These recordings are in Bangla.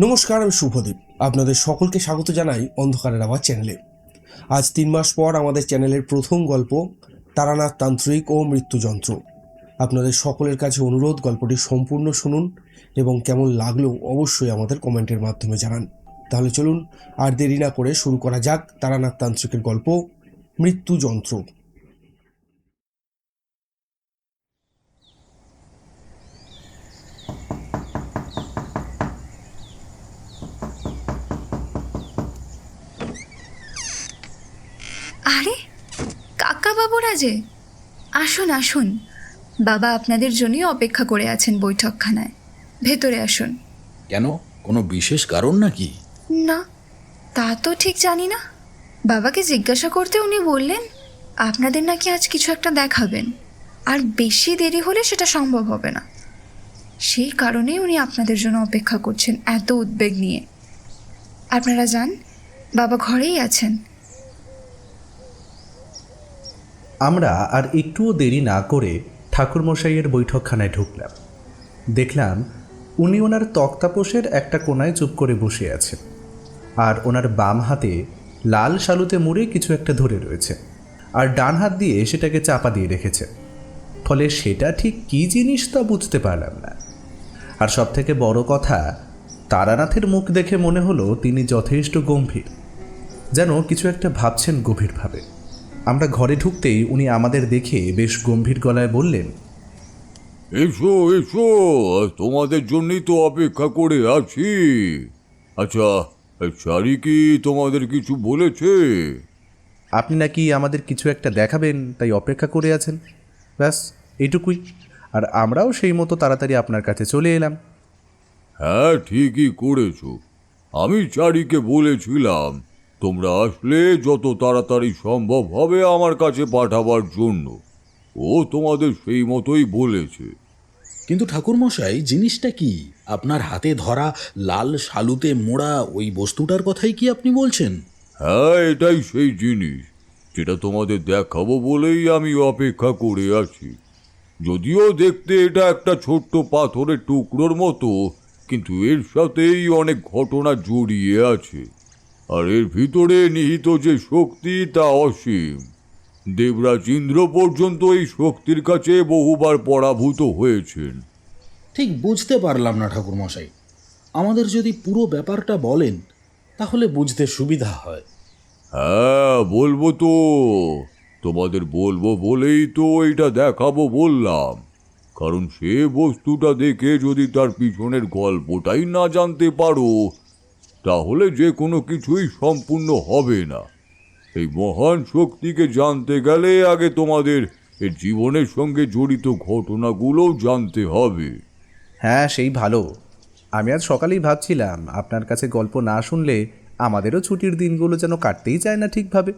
নমস্কার, আমি শুভদীপ। আপনাদের সকলকে স্বাগত জানাই অন্ধকারের আওয়াজ চ্যানেলে। আজ 3 মাস পর আমাদের চ্যানেলের প্রথম গল্প তারানাথ তান্ত্রিক ও মৃত্যুযন্ত্র। আপনাদের সকলের কাছে অনুরোধ, গল্পটি সম্পূর্ণ শুনুন এবং কেমন লাগলো অবশ্যই আমাদের কমেন্টের মাধ্যমে জানান। তাহলে চলুন আর দেরি না করে শুরু করা যাক তারানাথ তান্ত্রিকের গল্প মৃত্যুযন্ত্র। আরে কাকা বাবুরা যে, আসুন আসুন। বাবা আপনাদের জন্যই অপেক্ষা করে আছেন বৈঠকখানায়। ভেতরে আসুন। কেন, কোনো বিশেষ কারণ নাকি? না, তা তো ঠিক জানি না। বাবাকে জিজ্ঞাসা করতে উনি বললেন আপনাদের নাকি আজ কিছু একটা দেখাবেন, আর বেশি দেরি হলে সেটা সম্ভব হবে না। সেই কারণেই উনি আপনাদের জন্য অপেক্ষা করছেন এত উদ্বেগ নিয়ে। আপনারা যান, বাবা ঘরেই আছেন। আমরা আর একটুও দেরি না করে ঠাকুরমশাইয়ের বৈঠকখানায় ঢুকলাম। দেখলাম উনি ওনার তক্তাপোষের একটা কোণায় চুপ করে বসে আছেন, আর ওনার বাম হাতে লাল শালুতে মুড়ে কিছু একটা ধরে রয়েছে, আর ডান হাত দিয়ে সেটাকে চাপা দিয়ে রেখেছে। ফলে সেটা ঠিক কী জিনিস তা বুঝতে পারলাম না। আর সবথেকে বড় কথা, তারানাথের মুখ দেখে মনে হলো তিনি যথেষ্ট গম্ভীর, যেন কিছু একটা ভাবছেন গভীরভাবে। আমরা ঘরে ঢুকতেই উনি আমাদের দেখে বেশ গম্ভীর গলায় বললেন, এসো এসো, তোমাদের জন্যই তো অপেক্ষা করে আছি। আচ্ছা, চারি কি তোমাদের কিছু বলেছে? আপনি নাকি আমাদের কিছু একটা দেখাবেন, তাই অপেক্ষা করে আছেন। ব্যাস এইটুকুই। আর আমরাও সেই মতো তাড়াতাড়ি আপনার কাছে চলে এলাম। হ্যাঁ, ঠিকই করেছো। আমি চারিকে বলেছিলাম তোমরা আসলে যত তাড়াতাড়ি সম্ভব হবে আমার কাছে পাঠাবার জন্য। ও তোমাদের সেই মতোই বলেছে। কিন্তু ঠাকুরমশাই, জিনিসটা কি? আপনার হাতে ধরা লাল শালুতে মোড়া ওই বস্তুটার কথাই কি আপনি বলছেন? হ্যাঁ, এটাই সেই জিনিস যেটা তোমাদের দেখাবো বলেই আমি অপেক্ষা করে আছি। যদিও দেখতে এটা একটা ছোট্ট পাথরের টুকরোর মতো, কিন্তু এর সাথেই অনেক ঘটনা জড়িয়ে আছে। আর এর ভিতরে নিহিত যে শক্তি তা অসীম। দেবরাজ ইন্দ্র পর্যন্ত এই শক্তির কাছে বহুবার পরাভূত হয়েছেন। ঠিক বুঝতে পারলাম না ঠাকুরমশাই। আমাদের যদি পুরো ব্যাপারটা বলেন তাহলে বুঝতে সুবিধা হয়। হ্যাঁ, বলবো তো। তোমাদের বলবো বলেই তো এটা দেখাবো বললাম। কারণ সে বস্তুটা দেখে যদি তার পিছনের গল্পটাই না জানতে পারো, তাহলে যে কোনো কিছুই সম্পূর্ণ হবে না। এই মহান শক্তিকে জানতে গেলে আগে তোমাদের এর জীবনের সঙ্গে জড়িত ঘটনাগুলোও জানতে হবে। হ্যাঁ, সেই ভালো। আমি আজ সকালেই ভাবছিলাম আপনার কাছে গল্প না শুনলে আমাদেরও ছুটির দিনগুলো যেন কাটতেই চায় না ঠিকভাবে।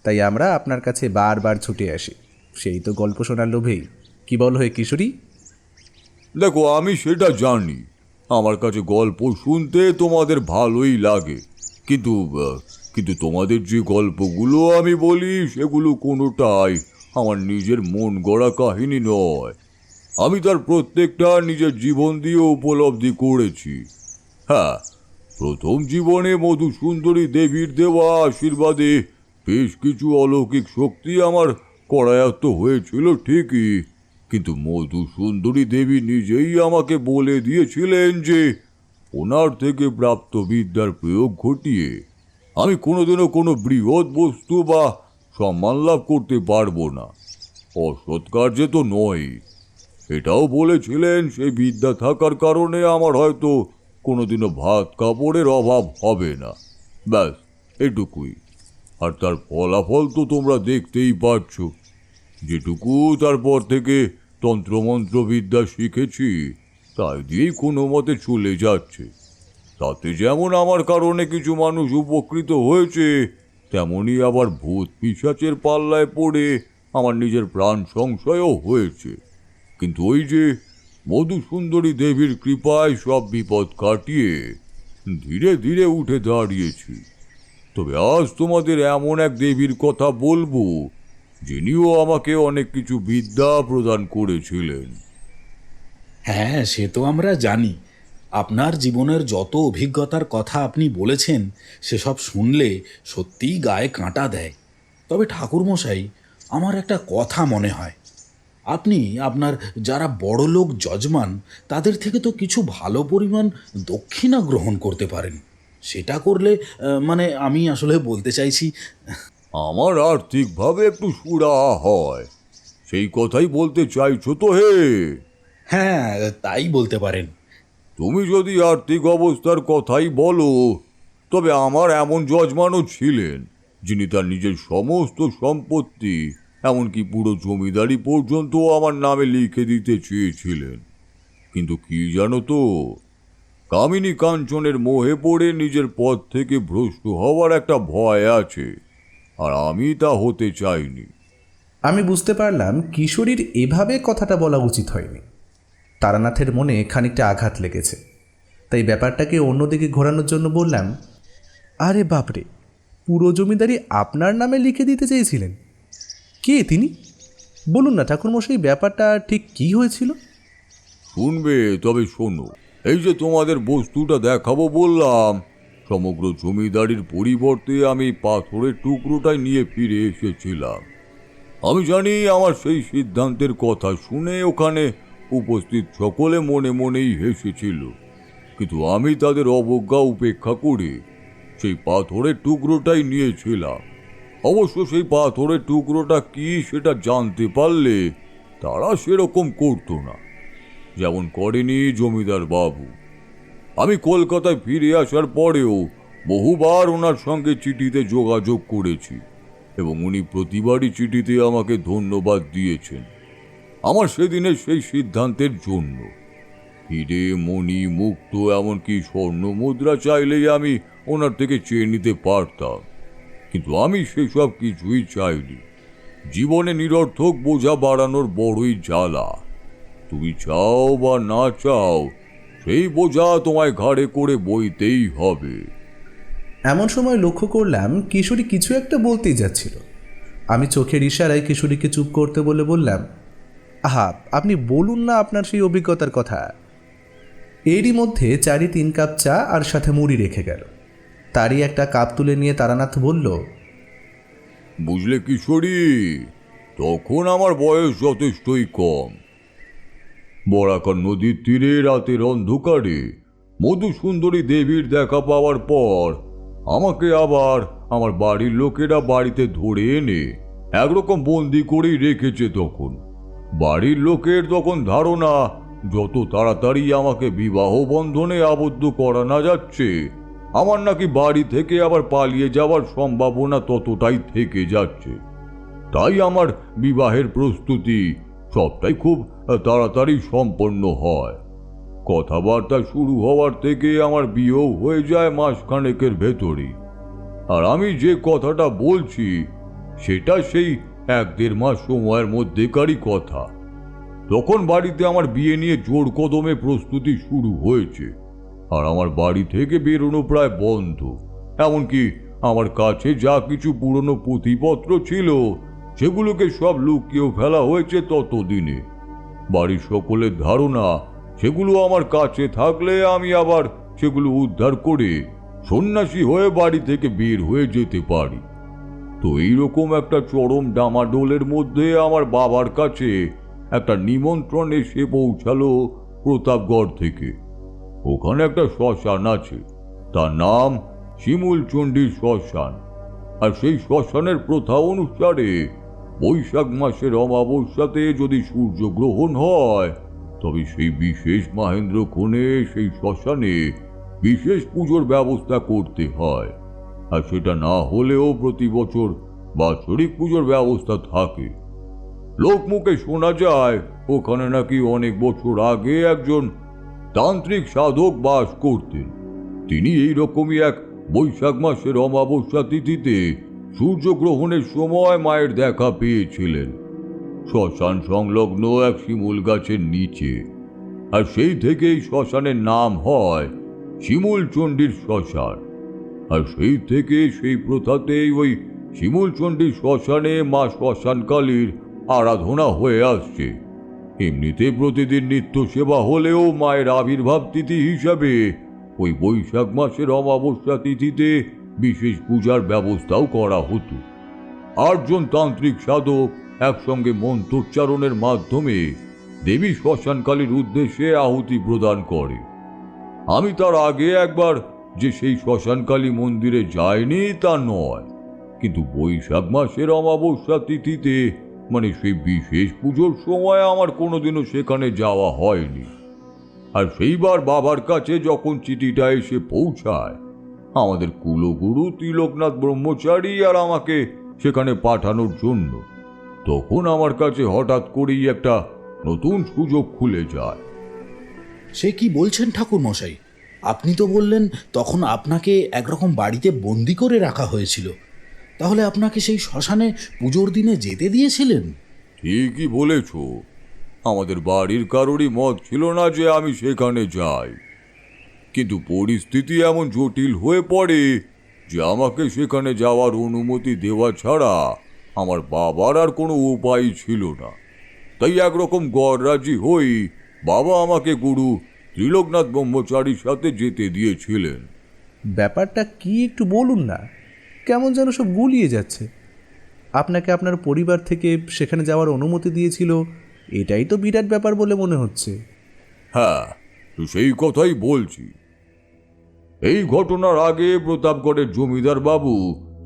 তাই আমরা আপনার কাছে বারবার ছুটে আসি, সেই তো গল্প শোনার লোভেই। কি বল হে কিশোরী? দেখো, আমি সেটা জানি আমার কাছে গল্প শুনতে তোমাদের ভালোই লাগে, কিন্তু কিন্তু তোমাদের যে গল্পগুলো আমি বলি সেগুলো কোনোটাই আমার নিজের মন গড়া কাহিনী নয়। আমি তার প্রত্যেকটা নিজের জীবন দিয়ে উপলব্ধি করেছি। হ্যাঁ, প্রথম জীবনে মধুসুন্দরী দেবীর দেওয়া আশীর্বাদে বেশ কিছু অলৌকিক শক্তি আমার করায়ত্ত হয়েছিল ঠিকই, কিন্তু মধুসুন্দরী দেবী নিজেই আমাকে বলে দিয়েছিলেন যে ওনার থেকে প্রাপ্ত বিদ্যার প্রয়োগ ঘটিয়ে আমি কোনোদিনও কোনো বৃহৎ বস্তু বা সম্মান লাভ করতে পারবো না। অসৎ কার্যে তো নয়। এটাও বলেছিলেন সেই বিদ্যা থাকার কারণে আমার হয়তো কোনোদিনও ভাত কাপড়ের অভাব হবে না। ব্যাস, এটুকুই। আর তার ফলাফল তো তোমরা দেখতেই পাচ্ছ। যেটুকু তারপর থেকে তন্ত্রমন্ত্র বিদ্যা শিখেছি তাই দিয়েই কোনো মতে চলে যাচ্ছে। তাতে যেমন আমার কারণে কিছু মানুষ উপকৃত হয়েছে, তেমনি আবার ভূত পিশাচের পাল্লায় পড়ে আমার নিজের প্রাণ সংশয়ও হয়েছে। কিন্তু ওই যে মধুসুন্দরী দেবীর কৃপায় সব বিপদ কাটিয়ে ধীরে ধীরে উঠে দাঁড়িয়েছি। তবে আজ তোমাদের এমন এক দেবীর কথা বলবো যিনিও আমাকে অনেক কিছু বিদ্যা প্রদান করেছিলেন। হ্যাঁ, সে তো আমরা জানি। আপনার জীবনের যত অভিজ্ঞতার কথা আপনি বলেছেন সেসব শুনলে সত্যিই গায়ে কাঁটা দেয়। তবে ঠাকুরমশাই, আমার একটা কথা মনে হয়, আপনি আপনার যারা বড়লোক যজমান তাদের থেকে তো কিছু ভালো পরিমাণ দক্ষিণা গ্রহণ করতে পারেন। সেটা করলে মানে আমি আসলে বলতে চাইছি, আমার আর্থিকভাবে একটু সুরাহা হয়, সেই কথাই বলতে চাইছো তো হে? হ্যাঁ, তাই বলতে পারেন। তুমি যদি আর্থিক অবস্থার কথাই বলো, তবে আমার এমন যজমানও ছিলেন যিনি তার নিজের সমস্ত সম্পত্তি, এমনকি পুরো জমিদারি পর্যন্ত আমার নামে লিখে দিতে চেয়েছিলেন। কিন্তু কি জানো তো, কামিনী কাঞ্চনের মোহে পড়ে নিজের পথ থেকে ভ্রষ্ট হওয়ার একটা ভয় আছে, আর আমি তা হতে চাইনি। আমি বুঝতে পারলাম কিশোরীর এভাবে কথাটা বলা উচিত হয়নি। তারানাথের মনে খানিকটা আঘাত লেগেছে, তাই ব্যাপারটাকে অন্যদিকে ঘোরানোর জন্য বললাম, আরে বাপরে, পুরো জমিদারি আপনার নামে লিখে দিতে চেয়েছিলেন? কে তিনি? বলুন না ঠাকুরমশাই, ব্যাপারটা ঠিক কী হয়েছিল? শুনবে? তবে শোনো, এই যে তোমাদের বস্তুটা দেখাবো বললাম, সমগ্র জমিদারির পরিবর্তে আমি পাথরের টুকরোটাই নিয়ে ফিরে এসেছিলাম। আমি জানি আমার সেই সিদ্ধান্তের কথা শুনে ওখানে উপস্থিত সকলে মনে মনেই হেসেছিল, কিন্তু আমি তাদের অবজ্ঞা উপেক্ষা করে সেই পাথরের টুকরোটাই নিয়েছিলাম। অবশ্য সেই পাথরের টুকরোটা কি সেটা জানতে পারলে তারা সেরকম করতো না, যেমন করেনি জমিদার বাবু। আমি কলকাতায় ফিরে আসার পরেও বহুবার ওনার সঙ্গে চিঠিতে যোগাযোগ করেছি, এবং উনি প্রতিবারই চিঠিতে আমাকে ধন্যবাদ দিয়েছেন আমার সেদিনের সেই সিদ্ধান্তের জন্য। হিরে, মণি, মুক্ত, এমনকি স্বর্ণ মুদ্রা চাইলেই আমি ওনার থেকে চেয়ে নিতে পারতাম, কিন্তু আমি সেসব কিছুই চাইনি। জীবনে নিরর্থক বোঝা বাড়ানোর বড়ই জ্বালা। তুমি চাও বা না চাও, সেই বোঝা তোমায় ঘাড়ে করে বইতেই হবে। এমন সময় লক্ষ্য করলাম কিশোরী কিছু একটা বলতেই যাচ্ছিল। আমি চোখের ইশারায় কিশোরীকে চুপ করতে বলে বললাম, আহা, আপনি বলুন না আপনার সেই অভিজ্ঞতার কথা। এরই মধ্যে 4-3 কাপ চা আর সাথে মুড়ি রেখে গেল। তারই একটা কাপ তুলে নিয়ে তারানাথ বলল, বুঝলে কিশোরী, তখন আমার বয়স যথেষ্টই কম। বরাকর নদীর তীরে রাতের অন্ধকারে মধুসুন্দরী দেবীর দেখা পাওয়ার পর আমাকে আবার আমার বাড়ির লোকেরা বাড়িতে ধরে এনে একরকম বন্দি করেই রেখেছে। তখন বাড়ির লোকের তখন ধারণা, যত তাড়াতাড়ি আমাকে বিবাহ বন্ধনে আবদ্ধ করা না যাচ্ছে, আমার নাকি বাড়ি থেকে আবার পালিয়ে যাওয়ার সম্ভাবনা ততটাই থেকে যাচ্ছে। তাই আমার বিবাহের প্রস্তুতি সবটাই খুব তাড়াতাড়ি সম্পন্ন হয়। কথাবার্তা শুরু হওয়ার থেকে আমার বিয়েও হয়ে যায় মাসখানেকের ভেতরেই। আর আমি যে কথাটা বলছি সেটা সেই 1-1.5 মাস সময়ের মধ্যেকারই কথা। তখন বাড়িতে আমার বিয়ে নিয়ে জোর কদমে প্রস্তুতি শুরু হয়েছে, আর আমার বাড়ি থেকে বেরোনো প্রায় বন্ধ। এমনকি আমার কাছে যা কিছু পুরনো পুঁথিপত্র ছিল সেগুলোকে সব লুকিয়েও ফেলা হয়েছে ততদিনে। বাড়ির সকলের ধারণা সেগুলো আমার কাছে থাকলে আমি আবার সেগুলো উদ্ধার করে সন্ন্যাসী হয়ে বাড়ি থেকে বের হয়ে যেতে পারি। তো এইরকম একটা চরম ডামাডোলের মধ্যে আমার বাবার কাছে একটা নিমন্ত্রণ এসে পৌঁছালো প্রতাপগড় থেকে। ওখানে একটা শ্মশান আছে, তার নাম শিমুলচণ্ডীর শ্মশান। আর সেই শ্মশানের প্রথা অনুসারে বৈশাখ মাসের অমাবস্যাতে যদি সূর্যগ্রহণ হয়, তবে সেই বিশেষ মাহেন্দ্রক্ষণে সেই শ্মশানে বিশেষ পুজোর ব্যবস্থা করতে হয়। আর সেটা না হলেও প্রতি বছর বাৎসরিক পুজোর ব্যবস্থা থাকে। লোকমুখে শোনা যায় ওখানে নাকি অনেক বছর আগে একজন তান্ত্রিক সাধক বাস করতেন। তিনি এইরকমই এক বৈশাখ মাসের অমাবস্যা তিথিতে সূর্যগ্রহণের সময় মায়ের দেখা পেয়েছিলেন শ্মশান সংলগ্ন এক শিমুল গাছের নিচে। আর সেই থেকেই শ্মশানের নাম হয় শিমুলচণ্ডীর শ্মশান। আর সেই থেকে সেই প্রথাতেই ওই শিমুলচণ্ডীর শ্মশানে মা শ্মশানকালীর আরাধনা হয়ে আসছে। এমনিতে প্রতিদিন নিত্য সেবা হলেও মায়ের আবির্ভাব তিথি হিসাবে ওই বৈশাখ মাসের অমাবস্যা তিথিতে বিশেষ পূজার ব্যবস্থাও করা হতো। 8 জন তান্ত্রিক সাধক একসঙ্গে মন্ত্রোচ্চারণের মাধ্যমে দেবী শ্মশানকালীর উদ্দেশ্যে আহুতি প্রদান করে। আমি তার আগে একবার যে সেই শ্মশানকালী মন্দিরে যাইনি তা নয়, কিন্তু বৈশাখ মাসের অমাবস্যা তিথিতে মানে সেই বিশেষ পুজোর সময় আমার কোনোদিনও সেখানে যাওয়া হয়নি। আর সেইবার বাবার কাছে যখন চিঠিটা এসে পৌঁছায় আমাদের কুলগুরু তিলকনাথ ব্রহ্মচারী আর আমাকে সেখানে পাঠানোর জন্য, তখন আমার কাছে হঠাৎ করেই একটা নতুন সুযোগ খুলে যায়। সে কি বলছেন ঠাকুর মশাই? আপনি তো বললেন তখন আপনাকে একরকম বাড়িতে বন্দি করে রাখা হয়েছিল, তাহলে আপনাকে সেই শ্মশানে পুজোর দিনে যেতে দিয়েছিলেন? ঠিকই বলেছ, আমাদের বাড়ির কারোরই মত ছিল না যে আমি সেখানে যাই, কিন্তু পরিস্থিতি এমন জটিল হয়ে পড়ে যে আমাকে সেখানে যাওয়ার অনুমতি দেওয়া ছাড়া আমার বাবার আর কোনো উপায় ছিল না। তাই একরকম গড়রাজি হই বাবা আমাকে গুরু ত্রিলোকনাথ ব্রহ্মচারীর সাথে যেতে দিয়েছিলেন। ব্যাপারটা কি একটু বলুন না, কেমন যেন সব গুলিয়ে যাচ্ছে। আপনাকে আপনার পরিবার থেকে সেখানে যাওয়ার অনুমতি দিয়েছিল, এটাই তো বিরাট ব্যাপার বলে মনে হচ্ছে। হ্যাঁ, তো সেই কথাই বলছি। এই ঘটনার আগে প্রতাপগড়ের জমিদার বাবু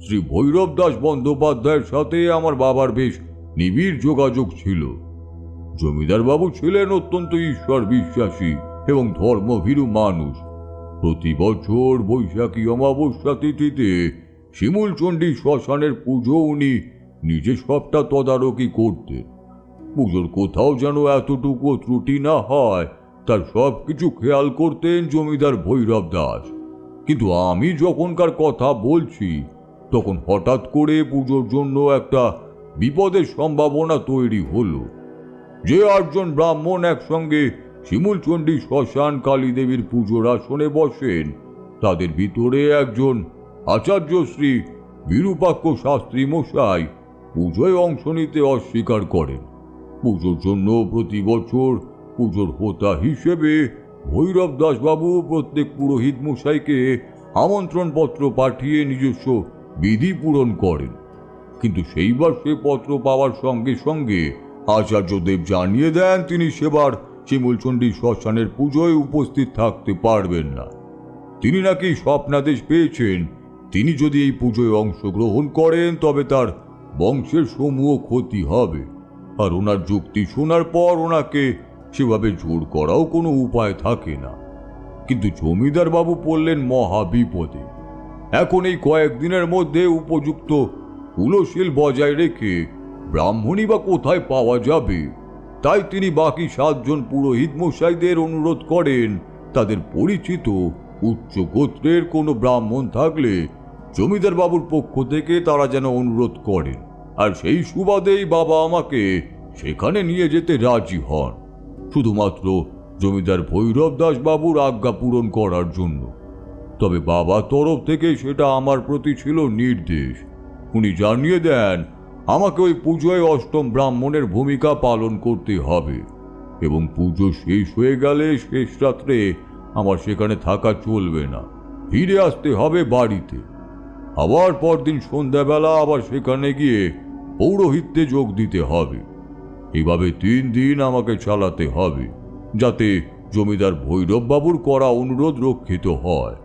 শ্রী ভৈরব দাস বন্দ্যোপাধ্যায়ের সাথে আমার বাবার বেশ নিবিড় যোগাযোগ ছিল। জমিদার বাবু ছিলেন অত্যন্ত ঈশ্বর বিশ্বাসী এবং ধর্মভীরু মানুষ। প্রতি বছর বৈশাখী অমাবস্যা তিথিতে শিমুলচণ্ডী শ্মশানের পুজো উনি নিজে সবটা তদারকি করতেন। পুজোর কোথাও যেন এতটুকু ত্রুটি না হয় তার সব কিছু খেয়াল করতেন জমিদার ভৈরব দাস। কিন্তু আমি যখনকার কথা বলছি তখন হঠাৎ করে পুজোর জন্য একটা বিপদের সম্ভাবনা তৈরি হলো। যে 8 জন ব্রাহ্মণ একসঙ্গে শিমুলচণ্ডী শ্মশান কালী দেবীর পুজোর আসনে বসেন তাদের ভিতরে একজন আচার্য শ্রী বিরূপাক্ষ শাস্ত্রী মশাই পুজোয় অংশ নিতে অস্বীকার করেন। পুজোর জন্য প্রতি বছর পুজোর হোতা হিসেবে ভৈরব দাসবাবু প্রত্যেক পুরোহিত মশাইকে আমন্ত্রণ পত্র পাঠিয়ে নিজস্ব বিধি পূরণ করেন, কিন্তু সেইবার সে পত্র পাওয়ার সঙ্গে সঙ্গে আচার্যদেব জানিয়ে দেন তিনি সেবার শিমুলচণ্ডী শ্মশানের পুজোয় উপস্থিত থাকতে পারবেন না। তিনি নাকি স্বপ্নাদেশ পেয়েছেন তিনি যদি এই পুজোয় অংশগ্রহণ করেন তবে তার বংশের সমূহ ক্ষতি হবে, আর ওনার যুক্তি শোনার পর ওনাকে সেভাবে জোর করাও কোনো উপায় থাকে না। কিন্তু জমিদার বাবু পড়লেন মহা বিপদে। এখন এই কয়েকদিনের মধ্যে উপযুক্ত কুলশীল বজায় রেখে ব্রাহ্মণই বা কোথায় পাওয়া যাবে, তাই তিনি বাকি 7 জন পুরোহিত মশাইদের অনুরোধ করেন তাদের পরিচিত উচ্চ গোত্রের কোনো ব্রাহ্মণ থাকলে জমিদার বাবুর পক্ষ থেকে তারা যেন অনুরোধ করেন, আর সেই সুবাদেই বাবা আমাকে সেখানে নিয়ে যেতে রাজি হন, শুধুমাত্র জমিদার ভৈরব দাস বাবুর আজ্ঞা পূরণ করার জন্য। তবে বাবার তরফ থেকে সেটা আমার প্রতি ছিল নির্দেশ। উনি জানিয়ে দেন আমাকে ওই পুজোয় 8ম ব্রাহ্মণের ভূমিকা পালন করতে হবে এবং পুজো শেষ হয়ে গেলে শেষ রাত্রে আমার সেখানে থাকা চলবে না, ফিরে আসতে হবে বাড়িতে। আবার পরদিন সন্ধ্যাবেলা আবার সেখানে গিয়ে পৌরোহিত্যে যোগ দিতে হবে। এভাবে 3 দিন আমাকে চালাতে হবে যাতে জমিদার ভৈরব বাবুর করা অনুরোধ রক্ষিত হয়।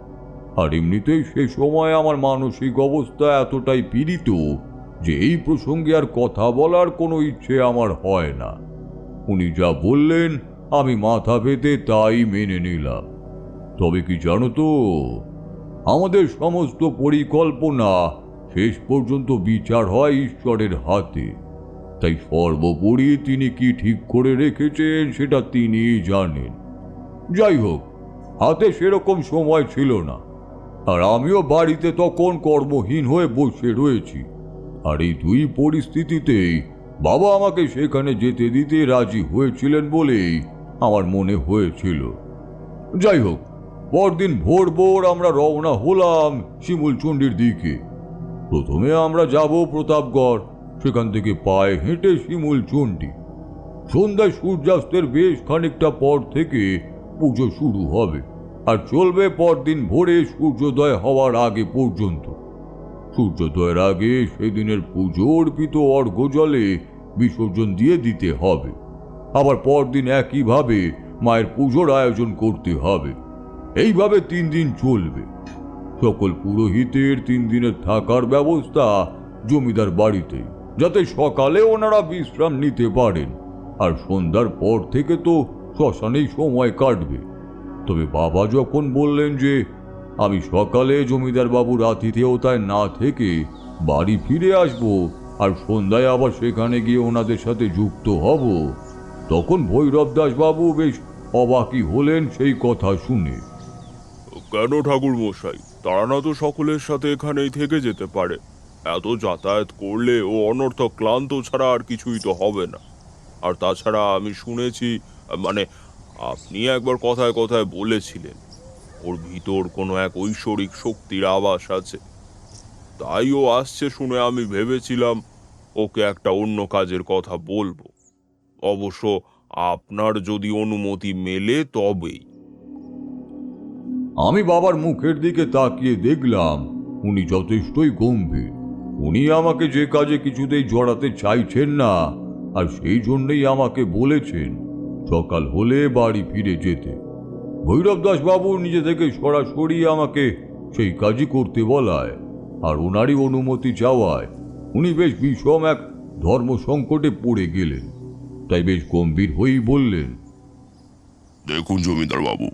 আর এমনিতেই সে সময় আমার মানসিক অবস্থা এতটাই পীড়িত যে এই প্রসঙ্গে আর কথা বলার কোনো ইচ্ছে আমার হয় না। উনি যা বললেন আমি মাথা পেতে তাই মেনে নিলাম। তবে কি জানো তো, আমাদের সমস্ত পরিকল্পনা শেষ পর্যন্ত বিচার হয় ঈশ্বরের হাতে, তাই সর্বোপরি তিনি কি ঠিক করে রেখেছেন সেটা তিনিই জানেন। যাই হোক, হাতে সেরকম সময় ছিল না, আর আমিও বাড়িতে তখন কর্মহীন হয়ে বসে রয়েছি। আর এই 2 পরিস্থিতিতেই বাবা আমাকে সেখানে যেতে দিতে রাজি হয়েছিলেন বলেই আমার মনে হয়েছিল। যাই হোক, পরদিন ভোর ভোর আমরা রওনা হলাম শিমুলচণ্ডীর দিকে। প্রথমে আমরা যাব প্রতাপগড়, সেখান থেকে পায়ে হেঁটে শিমুলচণ্ডী। সন্ধ্যায় সূর্যাস্তের বেশ খানিকটা পর থেকে পুজো শুরু হবে আর চলবে পরদিন ভোরে সূর্যোদয় হওয়ার আগে পর্যন্ত। সূর্যোদয়ের আগে সেদিনের পুজো অর্পিত অর্ঘ্য জলে বিসর্জন দিয়ে দিতে হবে। আবার পরদিন একইভাবে মায়ের পুজোর আয়োজন করতে হবে। এইভাবে 3 দিন চলবে। সকল পুরোহিতের 3 দিনের থাকার ব্যবস্থা জমিদার বাড়িতে, যাতে সকালে ওনারা বিশ্রাম নিতে পারেন। আর সন্ধ্যার পর থেকে তো শ্মশানেই সময় কাটবে। তবে বাবা যখন বললেন যে আমি সকালে জমিদার বাবুর আতিথেয়তায় না থেকে বাড়ি ফিরে আসব আর সন্ধ্যায় আবার সেখানে গিয়ে ওনাদের সাথে যুক্ত হব, তখন ভৈরব দাস বাবু বেশ অবাকই হলেন সেই কথা শুনে। কেন ঠাকুর মশাই, তারা না তো সকলের সাথে এখানেই থেকে যেতে পারে? এত যাতায়াত করলে ও অনর্থক ক্লান্ত ছাড়া আর কিছুই তো হবে না। আর তাছাড়া আমি শুনেছি, মানে আপনি একবার কথায় কথায় বলেছিলেন ওর ভিতর কোনো এক ঐশ্বরিক শক্তির আভাস আছে। তাই ও আসছে শুনে আমি ভেবেছিলাম ওকে একটা অন্য কাজের কথা বলবো। অবশ্য আপনার যদি অনুমতি মেলে তবেই। আমি বাবার মুখের দিকে তাকিয়ে দেখলাম উনি যথেষ্টই গম্ভীর। উনি আমাকে যে কাজে কিছুতেই জড়াতে চাইছেন না, আর সেই জন্যই আমাকে বলেছেন সকাল হলে বাড়ি ফিরে যেতে। ভৈরব দাস বাবু নিজে থেকে সরাসরি আমাকে সেই কাজই করতে বলায় আর ওনারই অনুমতি চাওয়ায় উনি বেশ বিষম এক ধর্ম সংকটে পড়ে গেলেন। তাই বেশ গম্ভীর হয়েই বললেন, দেখুন জমিদার বাবু,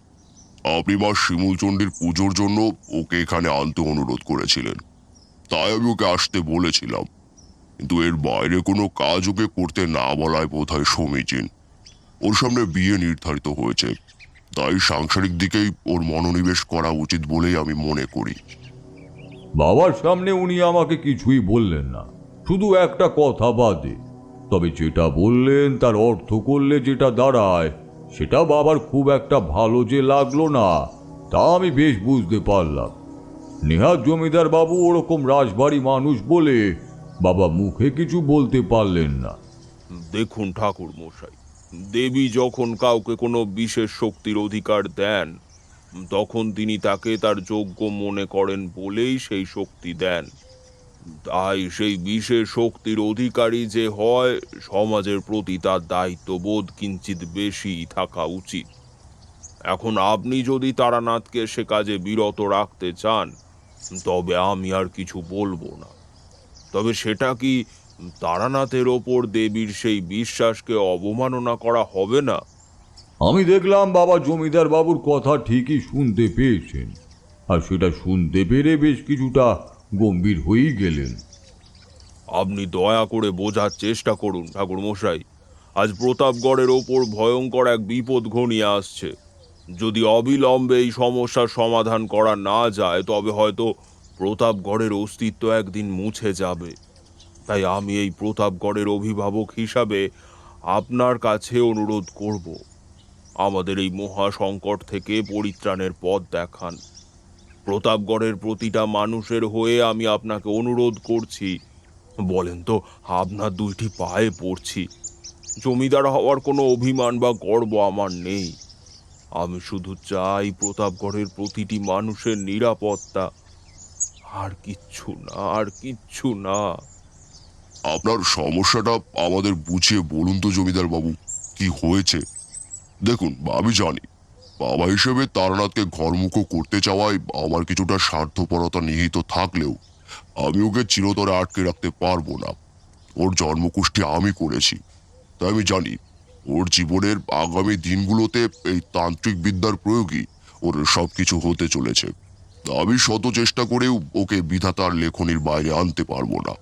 আপনি মা শিমুলচণ্ডীর পুজোর জন্য ওকে এখানে আনতে অনুরোধ করেছিলেন, তাই আমি ওকে আসতে বলেছিলাম। কিন্তু এর বাইরে কোনো কাজ ওকে করতে না বলায় বোধহয় সমীচীন। ওর সামনে বিয়ে নির্ধারিত হয়েছে, তাই সাংসারিক দিকেই ওর মনোনিবেশ করা উচিত বলেই আমি মনে করি। বাবার সামনে উনি আমাকে কিছুই বললেন না, শুধু একটা কথা বাদে। তবে যেটা বললেন তার অর্থ করলে যেটা দাঁড়ায়, সেটা বাবার খুব একটা ভালো যে লাগলো না তা আমি বেশ বুঝতে পারলাম। নেহাত জমিদার বাবু ওরকম রাজবাড়ি মানুষ বলে বাবা মুখে কিছু বলতে পারলেন না। দেখুন ঠাকুর মশাই, দেবী যখন কাউকে কোনো বিশেষ শক্তির অধিকার দেন, তখন তিনি তাকে তার যোগ্য মনে করেন বলেই সেই শক্তি দেন। তাই সেই বিশেষ শক্তির অধিকারী যে হয়, সমাজের প্রতি তার দায়িত্ববোধ কিঞ্চিত বেশি থাকা উচিত। এখন আপনি যদি তারানাথকে সে কাজে বিরত রাখতে চান, তবে আমি আর কিছু বলবো না। তবে সেটা কি তারানাথের ওপর দেবীর সেই বিশ্বাসকে অবমাননা করা হবে না? আমি দেখলাম বাবা জমিদার বাবুর কথা ঠিকই শুনতে পেয়েছেন, আর সেটা শুনতে পেরে বেশ কিছুটা গম্ভীর হয়েই গেলেন। আপনি দয়া করে বোঝার চেষ্টা করুন ঠাকুর মশাই, আজ প্রতাপগড়ের ওপর ভয়ঙ্কর এক বিপদ ঘনিয়ে আসছে। যদি অবিলম্বে এই সমস্যার সমাধান করা না যায়, তবে হয়তো প্রতাপগড়ের অস্তিত্ব একদিন মুছে যাবে। তাই আমি এই প্রতাপগড়ের অভিভাবক হিসাবে আপনার কাছে অনুরোধ করব, আমাদের এই মহা সংকট থেকে পরিত্রাণের পথ দেখান। প্রতাপগড়ের প্রতিটা মানুষের হয়ে আমি আপনাকে অনুরোধ করছি। বলেন তো, আপনার 2টি পায়ে পড়ছি। জমিদার হওয়ার কোনো অভিমান বা গর্ব আমার নেই। আমি শুধু চাই প্রতাপগড়ের প্রতিটি মানুষের নিরাপত্তা। আর কিচ্ছু না, আর কিচ্ছু না। আপনার সমস্যাটা আমাদের বুঝিয়ে বলুন তো জমিদার বাবু, কি হয়েছে? দেখুন, আমি জানি বাবা হিসেবে তারানাথকে ঘরমুখো করতে চাওয়ায় আমার কিছুটা স্বার্থপরতা নিহিত থাকলেও আমি ওকে চিরতরে আটকে রাখতে পারবো না। ওর জন্মকুষ্টি আমি করেছি, তাই আমি জানি ওর জীবনের আগামী দিনগুলোতে এই তান্ত্রিক বিদ্যার প্রয়োগই ওর সব কিছু হতে চলেছে। আমি শত চেষ্টা করেও ওকে বিধাতার লেখনির বাইরে আনতে পারবো না।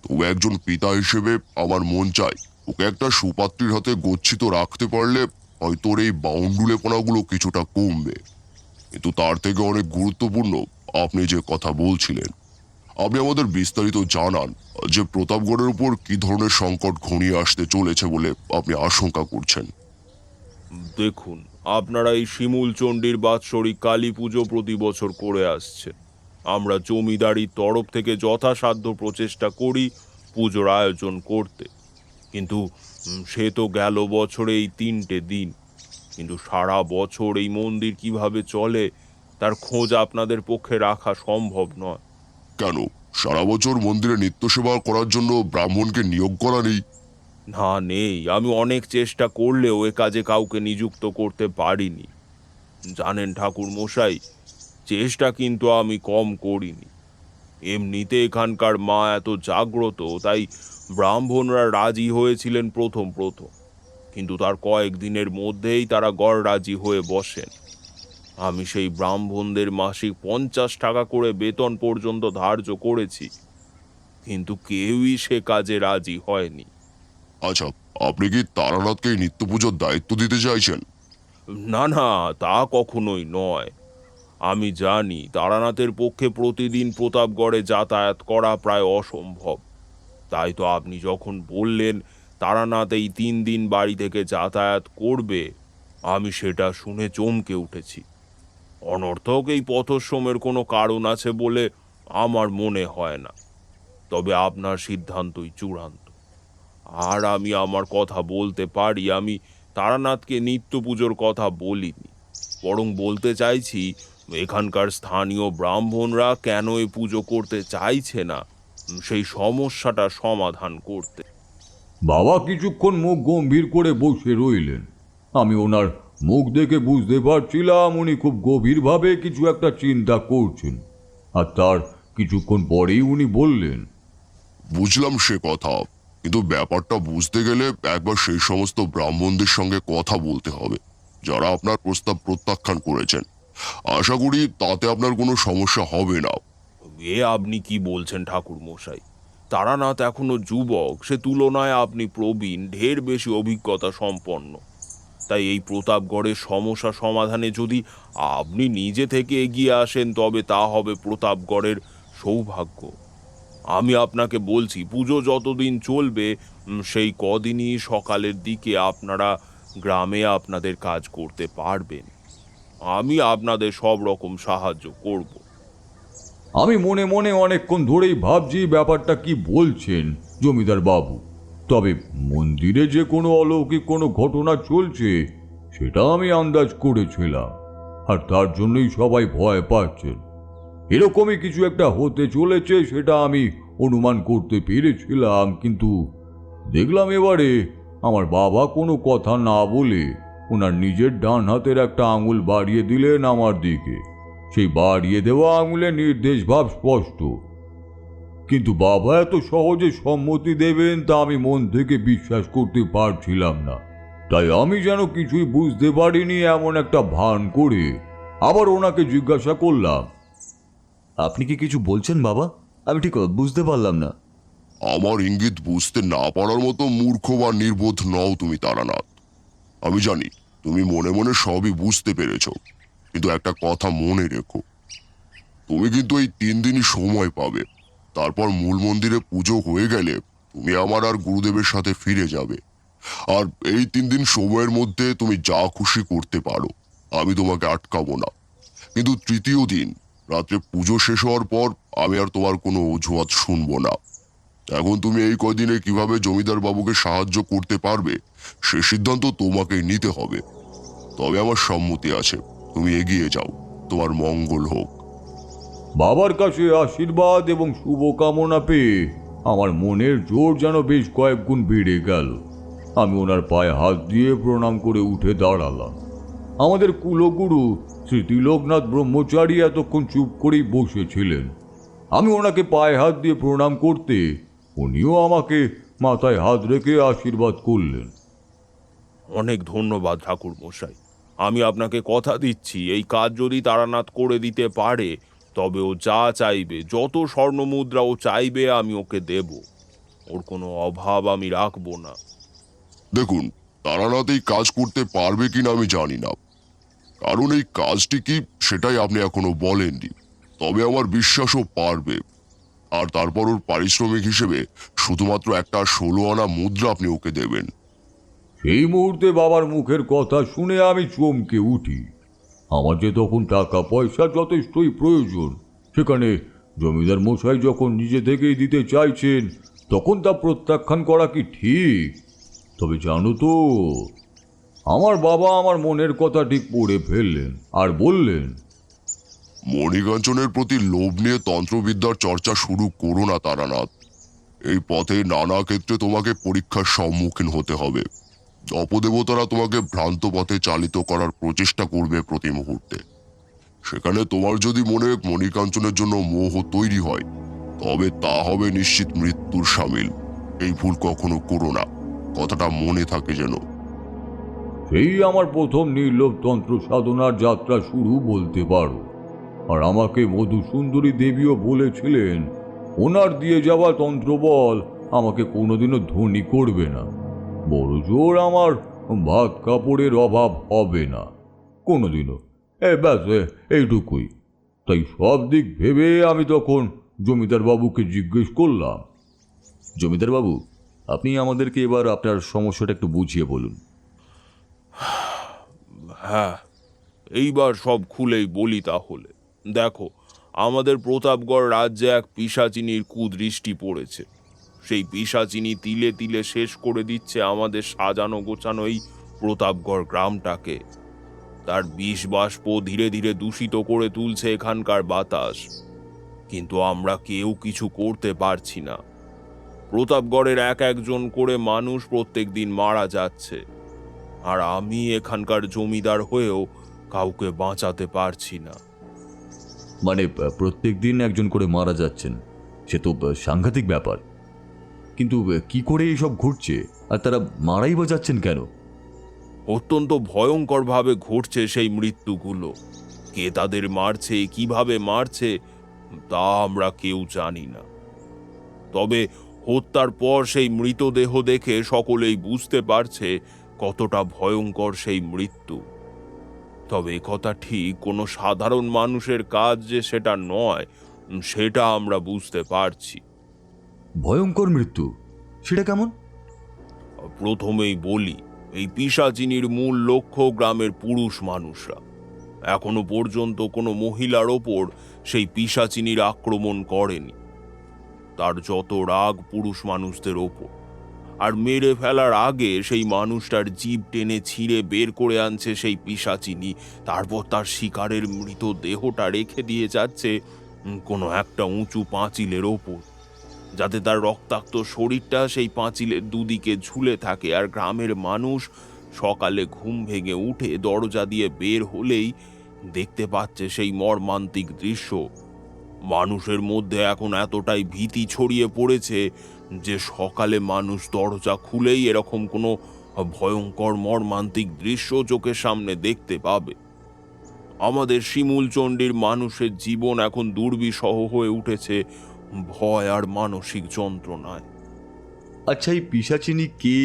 তো একজন পিতা হিসেবে আমার মন চায় ওকে একটা সুপাত্রীর হাতে গচ্ছিত রাখতে পারলে হয়তো ওর এই বাউন্ডুলেপনাগুলো কিছুটা কমবে। কিন্তু তার থেকে অনেক গুরুত্বপূর্ণ, আপনি যে কথা বলছিলেন, আপনি আমাদের বিস্তারিত জানান যে প্রতাপগড়ের উপর কি ধরনের সংকট ঘনিয়ে আসতে চলেছে বলে আপনি আশঙ্কা করছেন। দেখুন, আপনারা এই শিমুলচণ্ডীর বাৎসরিক কালী পুজো প্রতি বছর করে আসছেন। আমরা জমিদারির তরফ থেকে যথাসাধ্য প্রচেষ্টা করি পুজোর আয়োজন করতে, কিন্তু সে তো গেল বছরে এই 3টে দিন, কিন্তু সারা বছর এই মন্দির কিভাবে চলে তার খোঁজ আপনাদের পক্ষে রাখা সম্ভব নয়। কেন, সারা বছর মন্দিরে নিত্য সেবা করার জন্য ব্রাহ্মণকে নিয়োগ করা নেই? না, নেই। আমি অনেক চেষ্টা করলেও এ কাজে কাউকে নিযুক্ত করতে পারিনি। জানেন ঠাকুর মশাই, চেষ্টা কিন্তু আমি কম করিনি। এমনিতে এখানকার মা এত জাগ্রত, তাই ব্রাহ্মণরা রাজি হয়েছিলেন প্রথম প্রথম, কিন্তু তার কয়েকদিনের মধ্যেই তারা গড়রাজি হয়ে বসেন। আমি সেই ব্রাহ্মণদের মাসিক 50 টাকা করে বেতন পর্যন্ত ধার্য করেছি, কিন্তু কেউই সে কাজে রাজি হয়নি। আচ্ছা, আপনি কি তারানাথকে এই নিত্য পুজোর দায়িত্ব দিতে চাইছেন? না না, তা কখনোই নয়। আমি জানি তারানাথের পক্ষে প্রতিদিন প্রতাপগড়ে যাতায়াত করা প্রায় অসম্ভব। তাই তো আপনি যখন বললেন তারানাথ এই 3 দিন বাড়ি থেকে যাতায়াত করবে, আমি সেটা শুনে চমকে উঠেছি। অনর্থক এই পথশ্রমের কোনো কারণ আছে বলে আমার মনে হয় না। তবে আপনার সিদ্ধান্তই চূড়ান্ত। আর আমি আমার কথা বলতে পারি, আমি তারানাথকে নিত্য পুজোর কথা বলিনি, বরং বলতে চাইছি এখানকার স্থানীয় ব্রাহ্মণরা কেন এই পুজো করতে চাইছে না, সেই সমস্যাটা সমাধান করতে। বাবা কিছুক্ষণ মুখ গম্ভীর করে বসে রইলেন। আমি ওনার মুখ দেখে বুঝতে পারছিলাম উনি খুব গভীরভাবে কিছু একটা চিন্তা করছেন। আর তার কিছুক্ষণ পরেই উনি বললেন, বুঝলাম সে কথা, কিন্তু ব্যাপারটা বুঝতে গেলে একবার সেই সমস্ত ব্রাহ্মণদের সঙ্গে কথা বলতে হবে যারা আপনার প্রস্তাব প্রত্যাখ্যান করেছেন। আশা করি তাতে আপনার কোনো সমস্যা হবে না। এ আপনি কি বলছেন ঠাকুর মশাই? তারানাথ এখনো যুবক, সে তুলনায় আপনি প্রবীণ, ঢের বেশি অভিজ্ঞতা সম্পন্ন। তাই এই প্রতাপগড়ের সমস্যা সমাধানে যদি আপনি নিজে থেকে এগিয়ে আসেন, তবে তা হবে প্রতাপগড়ের সৌভাগ্য। আমি আপনাকে বলছি, পুজো যতদিন চলবে সেই কদিনই সকালের দিকে আপনারা গ্রামে আপনাদের কাজ করতে পারবেন। আমি আপনাদের সব রকম সাহায্য করব। আমি মনে মনে অনেকক্ষণ ধরেই ভাবছি ব্যাপারটা কি বলছেন জমিদার বাবু। তবে মন্দিরে যে কোনো অলৌকিক কোনো ঘটনা চলছে সেটা আমি আন্দাজ করেছিলাম, আর তার জন্যই সবাই ভয় পাচ্ছেন। এরকমই কিছু একটা হতে চলেছে সেটা আমি অনুমান করতে পেরেছিলাম, কিন্তু দেখলাম এবারে আমার বাবা কোনো কথা না বলে ওনার নিজের ডান হাতের একটা আঙুল বাড়িয়ে দিলেন আমার দিকে। সেই বাড়িয়ে দেওয়া আঙুলের নির্দেশ ভাব স্পষ্ট, কিন্তু বাবা এত সহজে সম্মতি দেবেন তা আমি মন থেকে বিশ্বাস করতে পারছিলাম না। তাই আমি যেন কিছুই বুঝতে পারিনি এমন একটা ভান করে আবার ওনাকে জিজ্ঞাসা করলাম, আপনি কি কিছু বলছেন বাবা? আমি ঠিক বুঝতে পারলাম না। আমার ইঙ্গিত বুঝতে না পারার মতো মূর্খ বা নির্বোধ নও তুমি তারানাথ। আমি জানি তুমি মনে মনে সবই বুঝতে পেরেছ, কিন্তু একটা কথা মনে রেখো, তুমি কিন্তু এই 3 দিনই সময় পাবে। তারপর মূল মন্দিরে পুজো হয়ে গেলে তুমি আমার আর গুরুদেবের সাথে ফিরে যাবে। আর এই 3 দিন সময়ের মধ্যে তুমি যা খুশি করতে পারো, আমি তোমাকে আটকাবো না। কিন্তু 3য় দিন রাত্রে পুজো শেষ হওয়ার পর আমি আর তোমার কোনো অজুহাত শুনবো না। এখন তুমি এই কদিনে কিভাবে জমিদার বাবুকে সাহায্য করতে পারবে সে সিদ্ধান্ত তোমাকেই নিতে হবে। তবে আমার সম্মতি আছে, তুমি এগিয়ে যাও, তোমার মঙ্গল হোক। বাবার কাছে আশীর্বাদ এবং শুভকামনা পেয়ে আমার মনের জোর যেন বেশ কয়েক গুণ বেড়ে গেল। আমি ওনার পায়ে হাত দিয়ে প্রণাম করে উঠে দাঁড়ালাম। আমাদের কুলগুরু শ্রী তিলকনাথ ব্রহ্মচারী এতক্ষণ চুপ করেই বসেছিলেন। আমি ওনাকে পায়ে হাত দিয়ে প্রণাম করতে উনিও আমাকে মাথায় হাত রেখে আশীর্বাদ করলেন। অনেক ধন্যবাদ ঠাকুর মশাই। আমি আপনাকে কথা দিচ্ছি, এই কাজ যদি তারানাথ করে দিতে পারে, তবে ও যা চাইবে, যত স্বর্ণ মুদ্রা ও চাইবে আমি ওকে দেব। ওর কোনো অভাব আমি রাখবো না। দেখুন, তারানাথ এই কাজ করতে পারবে কিনা আমি জানি না, কারণ এই কাজটি কি সেটাই আপনি এখনো বলেননি। তবে আমার বিশ্বাসও পারবে। আর তারপর ওর পারিশ্রমিক হিসেবে শুধুমাত্র একটা 16 আনা মুদ্রা আপনি ওকে দেবেন। সেই মুহূর্তে বাবার মুখের কথা শুনে আমি চমকে উঠি। আমার যে তখন টাকা পয়সা যথেষ্টই প্রয়োজন, সেখানে জমিদার মশাই যখন নিজে থেকেই দিতে চাইছেন, তখন তা প্রত্যাখ্যান করা কি ঠিক? তবে জানো তো, আমার বাবা আমার মনের কথা ঠিক পড়ে ফেললেন আর বললেন, মণিকাঞ্চনের প্রতি লোভ নিয়ে তন্ত্রবিদ্যার চর্চা শুরু করো না তারানাথ। এই পথে নানা ক্ষেত্রে তোমাকে পরীক্ষার সম্মুখীন হতে হবে। অপদেবতারা তোমাকে ভ্রান্ত পথে চালিত করার প্রচেষ্টা করবে প্রতি মুহূর্তে। সেখানে তোমার যদি মনে মণিকাঞ্চনের জন্য মোহ তৈরি হয়, তবে তা হবে নিশ্চিত মৃত্যুর সামিল। এই ভুল কখনো করো না, কথাটা মনে থাকে যেন। সেই আমার প্রথম নির্লোভ তন্ত্র সাধনার যাত্রা শুরু বলতে পারো। আর আমাকে মধুসুন্দরী দেবীও বলেছিলেন, ওনার দিয়ে যাওয়া তন্ত্রবল আমাকে কোনোদিনও ধনী করবে না, বড় জোর আমার ভাত কাপড়ের অভাব হবে না কোনোদিনও। ব্যাস এইটুকুই। তাই সব দিক ভেবে আমি তখন জমিদার বাবুকে জিজ্ঞেস করলাম, জমিদার বাবু, আপনি আমাদেরকে এবার আপনার সমস্যাটা একটু বুঝিয়ে বলুন। হ্যাঁ, এইবার সব খুলেই বলি তাহলে। দেখো, আমাদের প্রতাপগড় রাজ্যে এক পিশাচিনীর কুদৃষ্টি পড়েছে। সেই পিশাচিনী তিলে তিলে শেষ করে দিচ্ছে আমাদের সাজানো গোছানো এই প্রতাপগড় গ্রামটাকে। তার বিষ বাষ্প ধীরে ধীরে দূষিত করে তুলছে এখানকার বাতাস। কিন্তু আমরা কেউ কিছু করতে পারছি না। প্রতাপগড়ের এক একজন করে মানুষ প্রত্যেক দিন মারা যাচ্ছে, আর আমি এখানকার জমিদার হয়েও কাউকে বাঁচাতে পারছি না। মানে প্রত্যেক দিন একজন করে মারা যাচ্ছেন, সে তো সাংঘাতিক ব্যাপার। কিন্তু কি করে এইসব ঘটছে, আর তারা মারাই বা যাচ্ছেন কেন? অত্যন্ত ভয়ঙ্করভাবে ঘটছে সেই মৃত্যুগুলো। কে তাদের মারছে, কিভাবে মারছে, তা আমরা কেউ জানি না। তবে হত্যার পর সেই মৃতদেহ দেখে সকলেই বুঝতে পারছে কতটা ভয়ঙ্কর সেই মৃত্যু। তবে কথা ঠিক, কোনো সাধারণ মানুষের কাজ যে সেটা নয়, সেটা আমরা বুঝতে পারছি। ভয়ঙ্কর মৃত্যু, সেটা কেমন? প্রথমেই বলি, এই পিশাচিনীর মূল লক্ষ্য গ্রামের পুরুষ মানুষরা। এখনো পর্যন্ত কোনো মহিলার ওপর সেই পিশাচিনীর আক্রমণ করেনি। তার যত রাগ পুরুষ মানুষদের ওপর, আর মেরে ফেলার আগে সেই মানুষটার জিভ টেনে ছিঁড়ে বের করে আনছে সেই পিশাচিনী। তারপর তার শিকারের মৃত দেহটা রেখে দিয়ে যাচ্ছে কোনো একটা উঁচু পাঁচিলের ওপর, যাতে তার রক্তাক্ত শরীরটা সেই পাঁচিলের দুদিকে ঝুলে থাকে। আর গ্রামের মানুষ সকালে ঘুম ভেঙে উঠে দরজা দিয়ে বের হলেই দেখতে পাচ্ছে সেই মর্মান্তিক দৃশ্য। মানুষের মধ্যে এখন এতটাই ভীতি ছড়িয়ে পড়েছে যে সকালে মানুষ দরজা খুলেই এরকম কোনো ভয়ঙ্কর মর্মান্তিক দৃশ্য চোখের সামনে দেখতে পাবে। আমাদের শিমুলচণ্ডীর মানুষের জীবন এখন দুর্বিষহ হয়ে উঠেছে ভয় আর মানসিক যন্ত্রণায়। আচ্ছা, এই পিশাচিনী কে,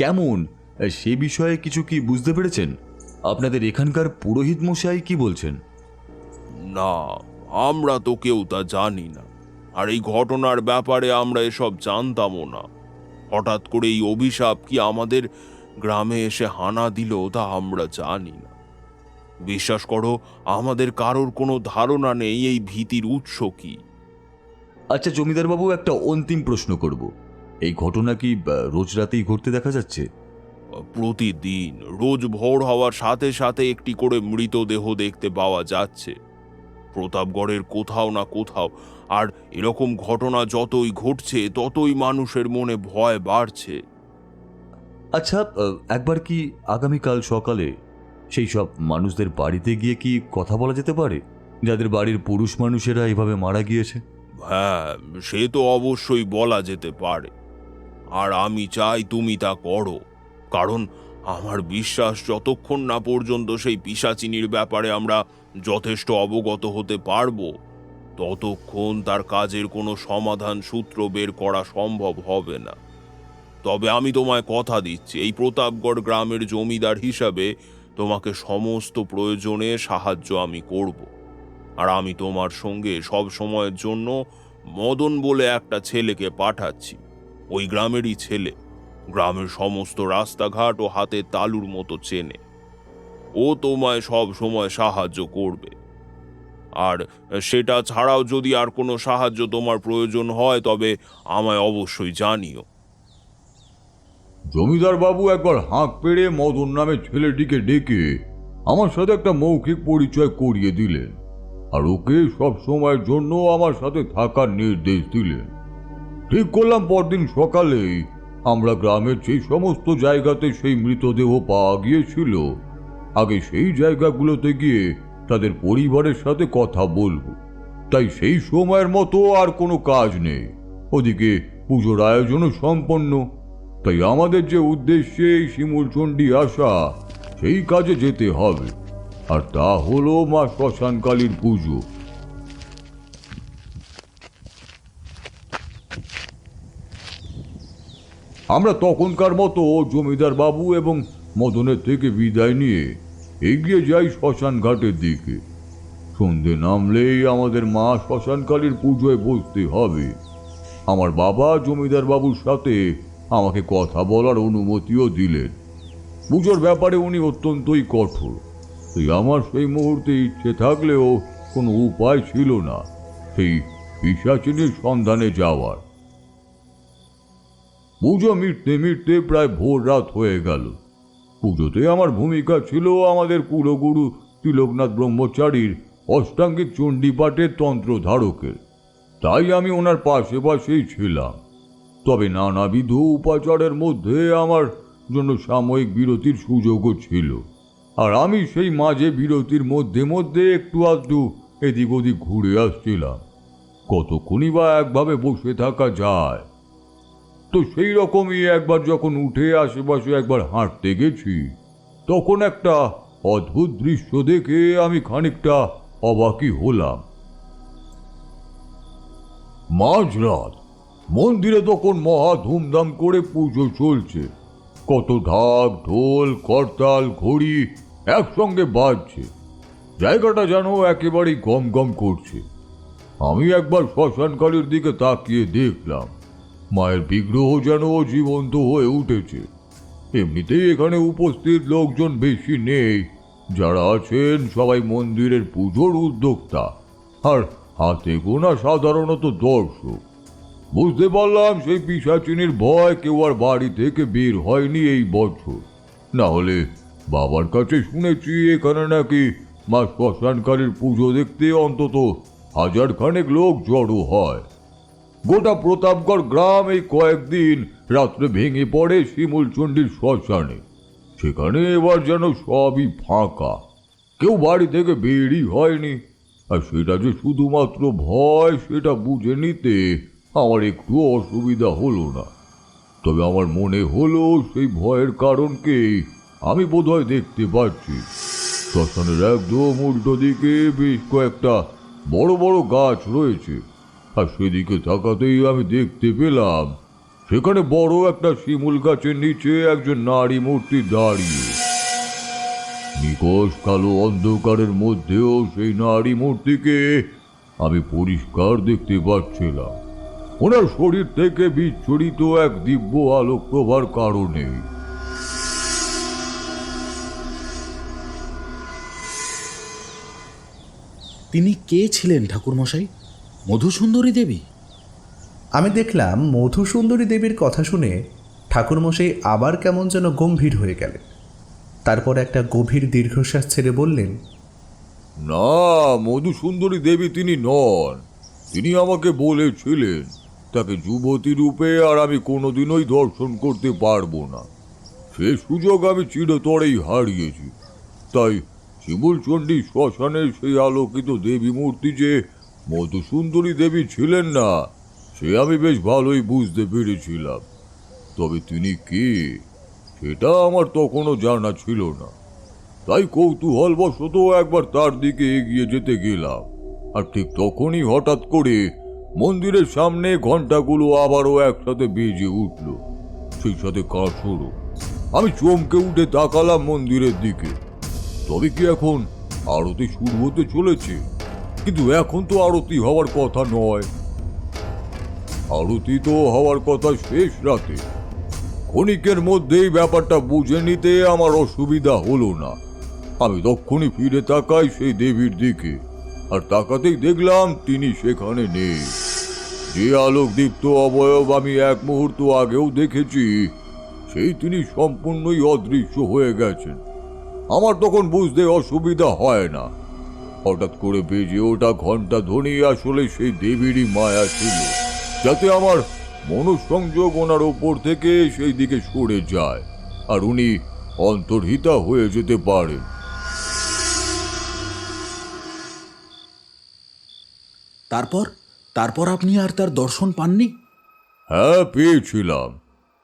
কেমন, সে বিষয়ে কিছু কি বুঝতে পেরেছেন? আপনাদের এখানকার পুরোহিত মশাই কি বলছেন? না, আমরা তো কেউ তা জানি না। আর এই ঘটনার ব্যাপারে আমরা এসব জানতামও না। হঠাৎ করে এই অভিশাপ কি আমাদের গ্রামে এসে হানা দিল তা আমরা জানি না। বিশ্বাস করো, আমাদের কারোর কোনো ধারণা নেই এই ভীতির উৎস কি। আচ্ছা জমিদার বাবু, একটা অন্তিম প্রশ্ন করব। এই ঘটনা কি রোজ রাতেই ঘটতে দেখা যাচ্ছে? প্রতিদিন রোজ ভোর হওয়ার সাথে সাথে একটি করে মৃতদেহ দেখতে পাওয়া যাচ্ছে প্রতাপগড়ের কোথাও না কোথাও। আর এরকম ঘটনা যতই ঘটছে ততই মানুষের মনে ভয় বাড়ছে। আচ্ছা, একবার কি আগামীকাল সকালে সেই সব মানুষদের বাড়িতে গিয়ে কি কথা বলা যেতে পারে, যাদের বাড়ির পুরুষ মানুষেরা এভাবে মারা গিয়েছে? হ্যাঁ, সে তো অবশ্যই বলা যেতে পারে। আর আমি চাই তুমি তা করো, কারণ আমার বিশ্বাস যতক্ষণ না পর্যন্ত সেই পিশাচিনীর ব্যাপারে আমরা যথেষ্ট অবগত হতে পারবো, ততক্ষণ তার কাজের কোনো সমাধান সূত্র বের করা সম্ভব হবে না। তবে আমি তোমায় কথা দিচ্ছি, এই প্রতাপগড় গ্রামের জমিদার হিসাবে তোমাকে সমস্ত প্রয়োজনে সাহায্য আমি করব। আর আমি তোমার সঙ্গে সব সময়ের জন্য মদন বলে একটা ছেলেকে পাঠাচ্ছি। ওই গ্রামেরই ছেলে, গ্রামের সমস্ত রাস্তাঘাট ও হাতের তালুর মতো চেনে। ও তোমায় সব সময় সাহায্য করবে। আর সেটা ছাড়াও যদি আর কোনো সাহায্য তোমার প্রয়োজন হয়, তবে আমায় অবশ্যই জানিও। জমিদার বাবু একবার হাঁক পেড়ে মদন নামে ছেলেটিকে ডেকে আমার সাথে একটা মৌখিক পরিচয় করিয়ে দিলেন, আর ওকে সব সময়ের জন্য আমার সাথে থাকার নির্দেশ দিলেন। ঠিক করলাম পরদিন সকালেই আমরা গ্রামের সেই সমস্ত জায়গাতে সেই মৃতদেহ পাওয়া গিয়েছিল, আগে সেই জায়গাগুলোতে গিয়ে তাদের পরিবারের সাথে কথা বলবো। তাই সেই সময়ের মতো আর কোনো কাজ নেই, ওদিকে পুজোর আয়োজনও সম্পন্ন। তাই আমাদের যে উদ্দেশ্যে এই শিমুলচণ্ডী আসা, সেই কাজে যেতে হবে, আর তা হলো মা শ্মশানকালীর পুজো। আমরা তখনকার মতো জমিদার বাবু এবং মদনের থেকে বিদায় নিয়ে এগিয়ে যাই শ্মশান ঘাটের দিকে। সন্ধে নামলেই আমাদের মা শ্মশানকালীর পুজোয় বসতে হবে। আমার বাবা জমিদার বাবুর সাথে আমাকে কথা বলার অনুমতিও দিলেন। পুজোর ব্যাপারে উনি অত্যন্তই কঠোর, তাই আমার সেই মুহূর্তে ইচ্ছে থাকলেও কোনো উপায় ছিল না সেই পিশাচিনীর সন্ধানে যাওয়ার। পুজো মিটতে মিটতে প্রায় ভোর রাত হয়ে গেল। পুজোতে আমার ভূমিকা ছিল আমাদের কুলগুরু তিলকনাথ ব্রহ্মচারীর অষ্টাঙ্গিক চণ্ডীপাঠের তন্ত্র ধারকের, তাই আমি ওনার পাশে পাশেই ছিলাম। তবে নানাবিধ উপাচারের মধ্যে আমার জন্য সাময়িক বিরতির সুযোগও ছিল, আর আমি সেই মাঝে বিরতির মধ্যে মধ্যে একটু আধটু এদিক ওদিক ঘুরে আসছিলাম। কতক্ষণই বা একভাবে বসে থাকা যায়। তো সেই রকমই একবার যখন উঠে আশেপাশে একবার হাঁটতে গেছি, তখন একটা অদ্ভুত দৃশ্য দেখে আমি খানিকটা অবাকই হলাম। মাঝরাত, মন্দিরে তখন মহা ধুমধাম করে পুজো চলছে। কত ঢাক, ঢোল, করতাল, ঘড়ি একসঙ্গে বাজছে। জায়গাটা যেন একেবারেই গম গম করছে। আমি একবার শ্মশানকালীর দিকে তাকিয়ে দেখলাম, মায়ের বিগ্রহ যেন জীবন্ত হয়ে উঠেছে। এমনিতেই এখানে উপস্থিত লোকজন বেশি নেই, যারা আছেন সবাই মন্দিরের পুজোর উদ্যোক্তা, আর হাতে গোনা সাধারণত দর্শক। বুঝতে পারলাম সেই পিশাচিনীর ভয় কেউ আর বাড়ি থেকে বের হয়নি এই বছর। না হলে বাবার কাছে শুনেছি এখানে নাকি মা শ্মশানকালীর পুজো দেখতে অন্তত 1000 খানেক লোক জড়ো হয়। গোটা প্রতাপগড় গ্রাম এই কয়েকদিন রাত্রে ভেঙে পড়ে শিমুলচণ্ডীর শ্মশানে। সেখানে এবার যেন সবই ফাঁকা, কেউ বাড়ি থেকে বেরই হয়নি। আর সেটা যে শুধুমাত্র ভয়, সেটা বুঝে নিতে আমার একটু অসুবিধা হলো না। তবে আমার মনে হলো সেই ভয়ের কারণকেই আমি বোধহয় দেখতে পাচ্ছি। শ্মশানের একদম উল্টো দিকে বেশ কয়েকটা বড় বড় গাছ রয়েছে, আর সেদিকে তাকাতেই আমি দেখতে পেলাম সেখানে বড় একটা শিমুল গাছের নিচে একজন নারী মূর্তি দাঁড়িয়ে। নিকষ কালো অন্ধকারের মধ্যেও সেই নারী মূর্তিকে আমি পরিষ্কার দেখতে পাচ্ছিলাম, ওনার শরীর থেকে বিচ্ছুরিত এক দিব্য আলোক প্রভার কারণে। তিনি কে ছিলেন ঠাকুরমশাই? মধুসুন্দরী দেবী? আমি দেখলাম মধুসুন্দরী দেবীর কথা শুনে ঠাকুরমশাই আবার কেমন যেন গম্ভীর হয়ে গেলেন। তারপর একটা গভীর দীর্ঘশ্বাস ছেড়ে বললেন, না, মধুসুন্দরী দেবী তিনি নন। তিনি আমাকে বলেছিলেন তাকে যুবতী রূপে আর আমি কোনোদিনই দর্শন করতে পারবো না। সে সুযোগ আমি চিরতরেই হারিয়েছি। তাই শিমুলচণ্ডী শ্মশানের সেই আলোকিত দেবী মূর্তি যে মধুসুন্দরী দেবী ছিলেন না, সে আমি বেশ ভালোই বুঝতে পেরেছিলাম। তবে তিনি কে, সেটা আমার তখনও জানা ছিল না। তাই কৌতূহলবশত একবার তার দিকে এগিয়ে যেতে গেলাম, আর ঠিক তখনই হঠাৎ করে মন্দিরের সামনে ঘণ্টাগুলো আবারও একসাথে বেজে উঠল, সেই সাথে কাঁসরও। আমি চমকে উঠে তাকালাম মন্দিরের দিকে। তবে কি এখন আরতি শুরু হতে চলেছে? কিন্তু এখন তো আরতি হওয়ার কথা নয়। আরতি তো হওয়ার কথা শেষ রাতে। ক্ষণিকের মধ্যেই ব্যাপারটা বুঝে নিতে আমার অসুবিধা হলো না। আমি তক্ষুনি ফিরে তাকাই সেই দেবীর দিকে, আর তাকাতেই দেখলাম তিনি সেখানে নেই। যে আলোকদীপ্ত অবয়ব আমি এক মুহূর্ত আগেও দেখেছি, সেই তিনি সম্পূর্ণই অদৃশ্য হয়ে গেছেন। আমার তখন বুঝতে অসুবিধা হয় না। হঠাৎ করে বেজে ওঠা ঘণ্টা ধ্বনি আসলে সেই দেবীরই মায়া ছিল, যাতে আমার মনোসংযোগ ওনার ওপর থেকে সেই দিকে সরে যায় আর উনি অন্তর্হিতা হয়ে যেতে পারেন। তারপর তারপর আপনি আর তার দর্শন পাননি? হ্যাঁ, পেয়েছিলাম,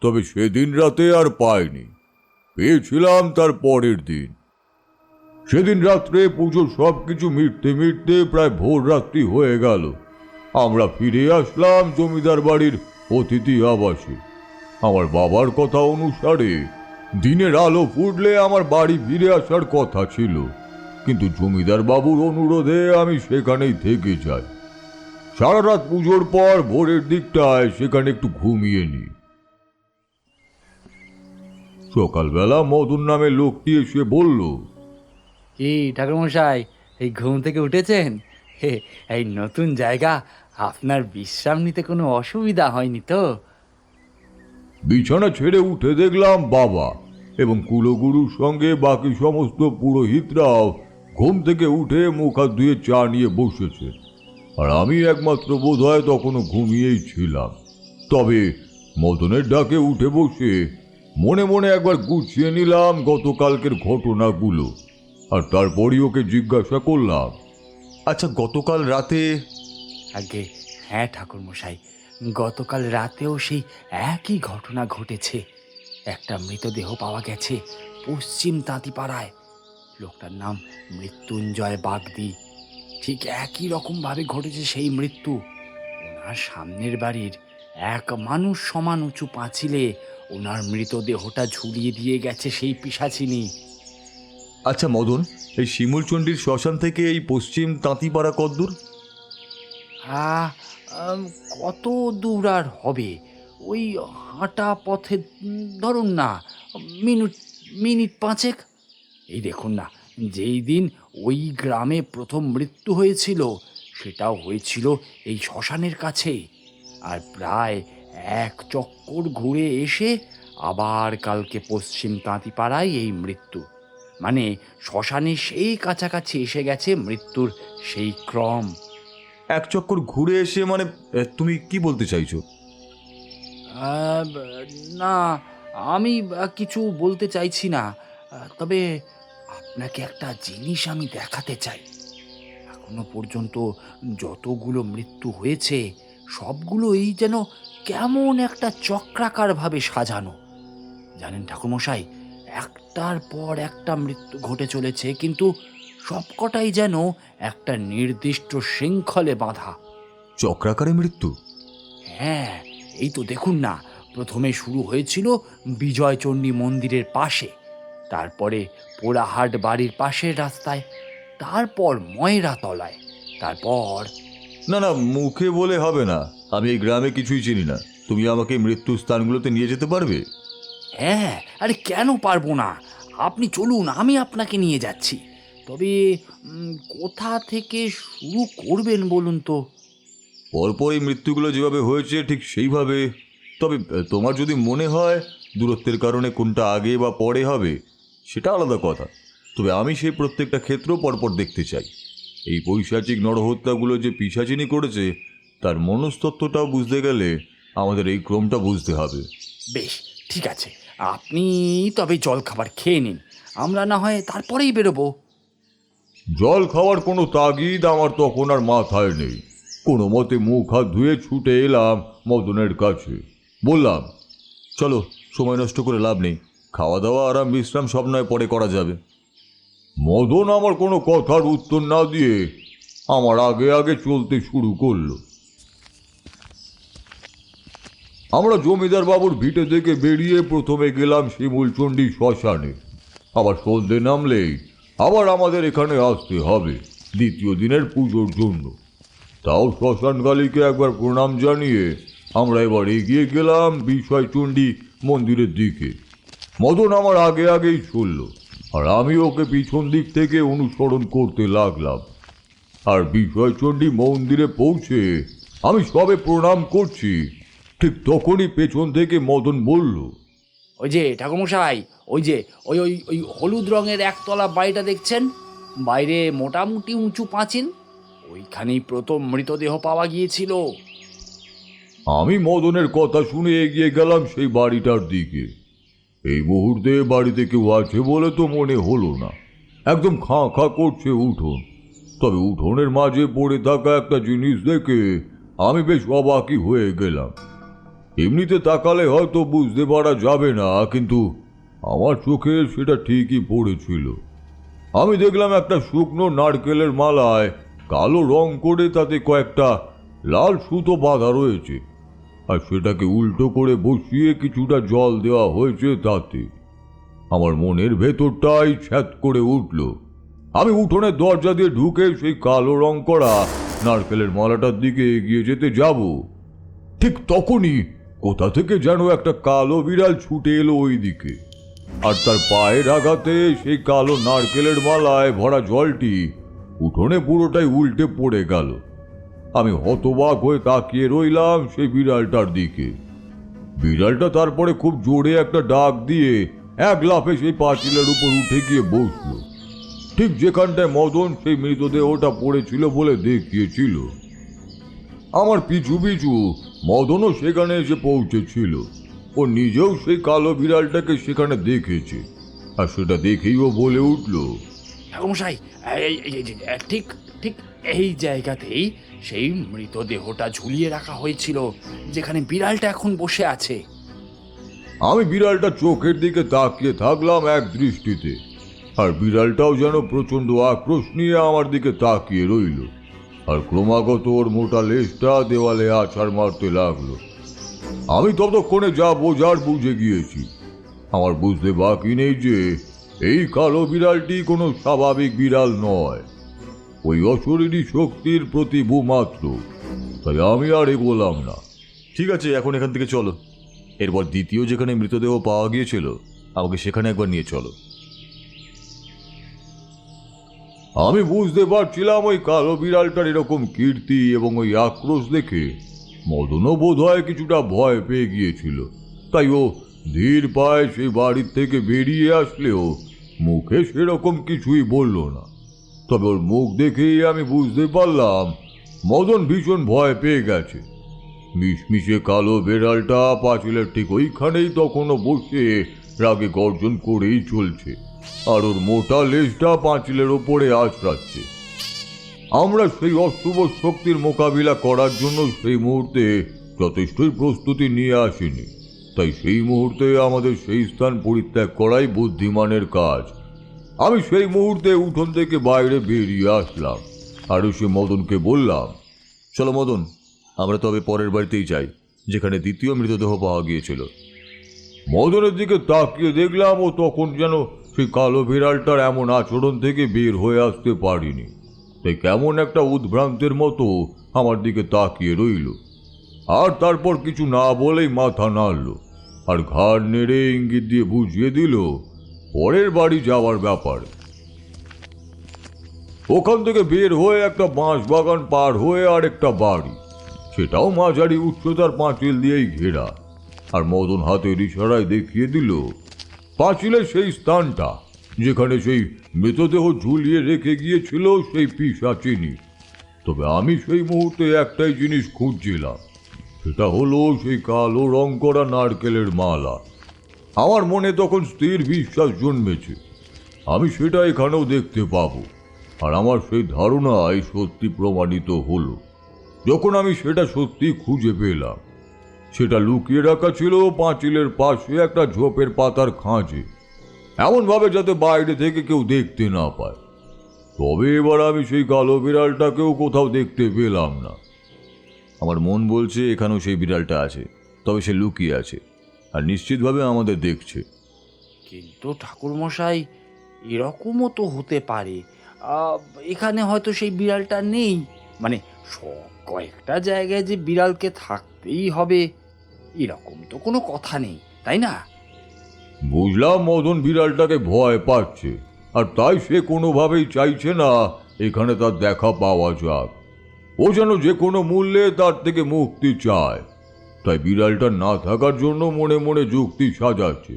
তবে সেদিন রাতে আর পাইনি। পেয়েছিলাম তার পরের দিন। সেদিন রাত্রে পুজো সবকিছু মিটতে মিটতে প্রায় ভোর রাত্রি হয়ে গেল। আমরা ফিরে আসলাম জমিদার বাড়ির অতিথি আবাসে। আমার বাবার কথা অনুসারে দিনের আলো ফুটলে আমার বাড়ি ফিরে আসার কথা ছিল, কিন্তু জমিদার বাবুর অনুরোধে আমি সেখানেই থেকে যাই। সারা রাত পুজোর পর ভোরের দিকটায় সেখানে একটু ঘুমিয়ে নিই। সকালবেলা মদন নামে লোকটি এসে বলল, কি ঠাকুরমশাই, এই ঘুম থেকে উঠেছেন? এই নতুন জায়গা, আপনার বিশ্রাম নিতে কোনো অসুবিধা হয়নি তো? বিছানা ছেড়ে উঠে দেখলাম বাবা এবং কুলগুরুর সঙ্গে বাকি সমস্ত পুরোহিতরাও ঘুম থেকে উঠে মুখ হাত ধুয়ে চা নিয়ে বসেছে, আর আমি একমাত্র বোধহয় তখনও ঘুমিয়েই ছিলাম। তবে মদনের ডাকে উঠে বসে মনে মনে একবার গুছিয়ে নিলাম গতকালকের ঘটনাগুলো, আর তারপরই ওকে জিজ্ঞাসা করলাম, আচ্ছা, গতকাল রাতে আগে হ্যাঁ ঠাকুরমশাই, গতকাল রাতেও সেই একই ঘটনা ঘটেছে। একটা মৃতদেহ পাওয়া গেছে পশ্চিম তাঁতিপাড়ায়। লোকটার নাম মৃত্যুঞ্জয় বাগদি। ঠিক একই রকমভাবে ঘটেছে সেই মৃত্যু। ওনার সামনের বাড়ির এক মানুষ সমান উঁচু পাঁচিলে ওনার মৃতদেহটা ঝুলিয়ে দিয়ে গেছে সেই পিশাচিনী। আচ্ছা মদন, এই শিমুলচণ্ডীর শ্মশান থেকে এই পশ্চিম তাঁতিপাড়া কদ্দূর? কত দূর আর হবে? ওই হাঁটা পথে ধরুন না মিনিট পাঁচেক। এই দেখুন না, যেই দিন ওই গ্রামে প্রথম মৃত্যু হয়েছিল সেটাও হয়েছিল এই শ্মশানের কাছে। আর প্রায় এক চক্কর ঘুরে এসে আবার কালকে পশ্চিম তাঁতিপাড়ায় এই মৃত্যু। মানে শ্মশানে সেই কাছাকাছি এসে গেছে মৃত্যুর সেই ক্রম। এক চক্কর ঘুরে এসে মানে তুমি কি বলতে চাইছো? না, আমি কিছু বলতে চাইছি না। তবে আপনাকে একটা জিনিস আমি দেখাতে চাই। এখনো পর্যন্ত যতগুলো মৃত্যু হয়েছে সবগুলোই যেন কেমন একটা চক্রাকারভাবে সাজানো। জানেন ঠাকুরমশাই, একটার পর একটা মৃত্যু ঘটে চলেছে, কিন্তু সবকটাই যেন একটা নির্দিষ্ট শৃঙ্খলে বাঁধা। চক্রাকারে মৃত্যু? হ্যাঁ, এই তো দেখুন না, প্রথমে শুরু হয়েছিল বিজয়চণ্ডী মন্দিরের পাশে, তারপরে পোড়াহাট বাড়ির পাশের রাস্তায়, তারপর ময়রা তলায়, তারপর না না, মুখে বলে হবে না, আমি এই গ্রামে কিছুই চিনি না। তুমি আমাকে মৃত্যু স্থানগুলোতে নিয়ে যেতে পারবে? হ্যাঁ, আরে কেন পারবো না? আপনি চলুন, আমি আপনাকে নিয়ে যাচ্ছি। তবে কোথা থেকে শুরু করবেন বলুন তো? পরপর এই মৃত্যুগুলো যেভাবে হয়েছে ঠিক সেইভাবে। তবে তোমার যদি মনে হয় দূরত্বের কারণে কোনটা আগে বা পরে হবে সেটা আলাদা কথা। তবে আমি সেই প্রত্যেকটা ক্ষেত্র পরপর দেখতে চাই। এই পৈশাচিক নরহত্যাগুলো যে পিশাচিনী করেছে তার মনস্তত্ত্বটাও বুঝতে গেলে আমাদের এই ক্রমটা বুঝতে হবে। বেশ, ঠিক আছে, আপনি তবে জল খাবার খেয়ে নিন, আমরা না হয় তারপরেই বেরোবো। জল খাওয়ার কোনো তাগিদ আমার তখন আর মাথায় নেই। কোনো মতে মুখ হাত ধুয়ে ছুটে এলাম মদনের কাছে। বললাম, চলো, সময় নষ্ট করে লাভ নেই, খাওয়া দাওয়া আরাম বিশ্রাম সব নয় পরে করা যাবে। মদন আমার কোনো কথার উত্তর না দিয়ে আমার আগে আগে চলতে শুরু করলো। আমরা জমিদার বাবুর ভিটে থেকে বেরিয়ে প্রথমে গেলাম শিমুলচণ্ডী শ্মশানে। আবার সন্ধে নামলেই আবার আমাদের এখানে আসতে হবে দ্বিতীয় দিনের পুজোর জন্য। তাও শ্মশানকালীকে একবার প্রণাম জানিয়ে আমরা এবার এগিয়ে গেলাম বিষয়চণ্ডী মন্দিরের দিকে। মদন আমার আগে আগেই চলল, আর আমি ওকে পিছন দিক থেকে অনুসরণ করতে লাগলাম। আর বিষয়চণ্ডী মন্দিরে পৌঁছে আমি সবে প্রণাম করছি, ঠিক তখনই পেছন থেকে মদন বলল, ওই যে ঠাকুরমশাই, ওই যে ওই ওই ওই হলুদ রঙের একতলা বাড়িটা দেখছেন, বাইরে মোটামুটি উঁচু পাঁচিল, ওইখানেই প্রথম মৃতদেহ পাওয়া গিয়েছিল। আমি মদনের কথা শুনে এগিয়ে গেলাম সেই বাড়িটার দিকে। এই মুহূর্তে বাড়িতে কেউ আছে বলে তো মনে হলো না। একদম খাঁ খাঁ করছে উঠোন। তবে উঠোনের মাঝে পড়ে থাকা একটা জিনিস দেখে আমি বেশ অবাকই হয়ে গেলাম। এমনিতে তাকালে হয়তো বুঝতে পারা যাবে না, কিন্তু আমার চোখে সেটা ঠিকই পড়েছিল। আমি দেখলাম একটা শুকনো নারকেলের মালায় কালো রং করে তাতে কয়েকটা লাল সুতো বাঁধা রয়েছে, আর সেটাকে উল্টো করে বসিয়ে কিছুটা জল দেওয়া হয়েছে তাতে। আমার মনের ভেতরটাই ছ্যাঁত করে উঠল। আমি উঠোনের দরজা দিয়ে ঢুকে সেই কালো রং করা নারকেলের মালাটার দিকে এগিয়ে যেতে যাব, ঠিক তখনই কোথা থেকে যেন একটা কালো বিড়াল ছুটে এলো ওই দিকে, আর তার পায়ের আঘাতে সেই কালো নারকেলের মালায় ভরা জলটি উঠোনে পুরোটাই উল্টে পড়ে গেল। আমি হতবাক হয়ে তাকিয়ে রইলাম সেই বিড়ালটার দিকে। বিড়ালটা তারপরে খুব জোরে একটা ডাক দিয়ে এক লাফে সেই পাঁচিলের উপর উঠে গিয়ে বসলো, ঠিক যেখানটায় মদন সেই মৃতদেহটা পড়েছিল বলে দেখিয়েছিল। আমার পিছু পিছু মদনও সেখানে এসে পৌঁছেছিল। ও নিজেও সেই কালো বিড়ালটাকে সেখানে দেখেছে, আর সেটা দেখেই ও বলে উঠল, ঠাকুরমশাই, ঠিক ঠিক এই জায়গাতেই সেই মৃতদেহটা ঝুলিয়ে রাখা হয়েছিল, যেখানে বিড়ালটা এখন বসে আছে। আমি বিড়ালটা চোখের দিকে তাকিয়ে থাকলাম এক দৃষ্টিতে, আর বিড়ালটাও যেন প্রচণ্ড আক্রোশ নিয়ে আমার দিকে তাকিয়ে রইল, আর ক্রমাগত ওর মোটা লেজটা দেওয়ালে আছাড় মারতে লাগলো। আমি ততক্ষণে যা বোঝার বুঝে গিয়েছি। আমার বুঝতে বাকি নেই যে এই কালো বিড়ালটি কোনো স্বাভাবিক বিড়াল নয়, ওই অশরীরী শক্তির প্রতিভূ মাত্র। তাই আমি আর এগোলাম না। ঠিক আছে, এখন এখান থেকে চলো। এরপর দ্বিতীয় যেখানে মৃতদেহ পাওয়া গিয়েছিল আমাকে সেখানে একবার নিয়ে চলো। আমি বুঝতে পারছিলাম ওই কালো বিড়ালটার এরকম কীর্তি এবং ওই আক্রোশ দেখে মদনও বোধ হয় কিছুটা ভয় পেয়ে গিয়েছিল। তাই ও ধীর পায়ে সেই বাড়ির থেকে বেরিয়ে আসলেও মুখে সেরকম কিছুই বলল না। তবে ওর মুখ দেখেই আমি বুঝতে পারলাম মদন ভীষণ ভয় পেয়ে গেছে। মিশমিশে কালো বিড়ালটা পাঁচিলের ঠিক ওইখানেই তখনও বসে রাগে গর্জন করেই চলছে, আর ওর মোটা লেজটা পাঁচিলের ওপরে আছড়াচ্ছে। আমরা সেই অশুভ শক্তির মোকাবিলা করার জন্য সেই মুহূর্তে যথেষ্টই প্রস্তুতি নিয়ে আসিনি। তাই সেই মুহূর্তে আমাদের সেই স্থান পরিত্যাগ করাই বুদ্ধিমানের কাজ। আমি সেই মুহূর্তে উঠোন থেকে বাইরে বেরিয়ে আসলাম, আর সে মদনকে বললাম, চলো মদন, আমরা তবে পরের বাড়িতেই যাই, যেখানে দ্বিতীয় মৃতদেহ পাওয়া গিয়েছিল। মদনের দিকে তাকিয়ে দেখলাম ও তখন যেন সেই কালো বিড়ালটার এমন আচরণ থেকে বের হয়ে আসতে পারিনি। তাই কেমন একটা উদ্ভ্রান্তের মতো আমার দিকে তাকিয়ে রইল, আর তারপর কিছু না বলেই মাথা নাড়ল, আর ঘাড় নেড়ে ইঙ্গিত দিয়ে বুঝিয়ে দিল পরের বাড়ি যাওয়ার ব্যাপার। ওখান থেকে বের হয়ে একটা বাঁশ বাগান পার হয়ে আর একটা বাড়ি, সেটাও মাঝারি উচ্চতার পাঁচিল দিয়েই ঘেরা। আর মদন হাতের ইশারায় দেখিয়ে দিল পাঁচিলের সেই স্থানটা যেখানে সেই মৃতদেহ ঝুলিয়ে রেখে গিয়েছিল সেই পিশাচিনী। তবে আমি সেই মুহূর্তে একটাই জিনিস খুঁজছিলাম, সেটা হলো সেই কালো রং করা নারকেলের মালা। আমার মনে তখন স্থির বিশ্বাস জন্মেছে আমি সেটা এখানেও দেখতে পাবো, আর আমার সেই ধারণাই সত্যি প্রমাণিত হলো যখন আমি সেটা সত্যি খুঁজে পেলাম। সেটা লুকিয়ে রাখা ছিল পাঁচিলের পাশে একটা ঝোপের পাতার খাঁজে, এমনভাবে যাতে বাইরে থেকে কেউ দেখতে না পায়। তবে এবার আমি সেই কালো বিড়ালটাকেও কোথাও দেখতে পেলাম না। আমার মন বলছে এখানেও সেই বিড়ালটা আছে, তবে সে লুকিয়ে আছে আর নিশ্চিতভাবে আমাদের দেখছে। কিন্তু ঠাকুরমশাই, এরকমও তো হতে পারে এখানে হয়তো সেই বিড়ালটা নেই, মানে কয়েকটা জায়গায় যে বিড়ালকে থাকতেই হবে এরকম তো কোনো কথা নেই, তাই না? বুঝলাম মদন বিড়ালটাকে ভয় পাচ্ছে, আর তাই সে কোনোভাবেই চাইছে না এখানে তার দেখা পাওয়া যাক। ও যেন যে কোনো মূল্যে তার থেকে মুক্তি চায়। তাই বিড়ালটা না থাকার জন্য মনে মনে যুক্তি সাজাচ্ছে।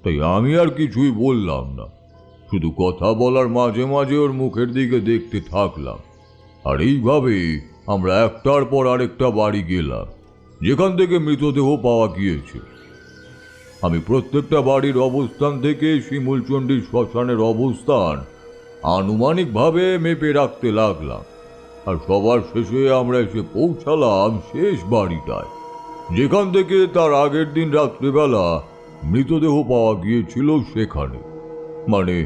তাই আমি আর কিছুই বললাম না, শুধু কথা বলার মাঝে মাঝে ওর মুখের দিকে দেখতে থাকলাম। আর এইভাবে আমরা একটার পর আরেকটা বাড়ি গেলাম যেখান থেকে মৃতদেহ পাওয়া গিয়েছে। আমি প্রত্যেকটা বাড়ির অবস্থান থেকে শিমুলচণ্ডী শ্মশানের অবস্থান আনুমানিকভাবে মেপে রাখতে লাগলাম। আর সবার শেষে আমরা এসে পৌঁছালাম শেষ বাড়িটায়, যেখান থেকে তার আগের দিন রাত্রিবেলা মৃতদেহ পাওয়া গিয়েছিল সেখানে। মানে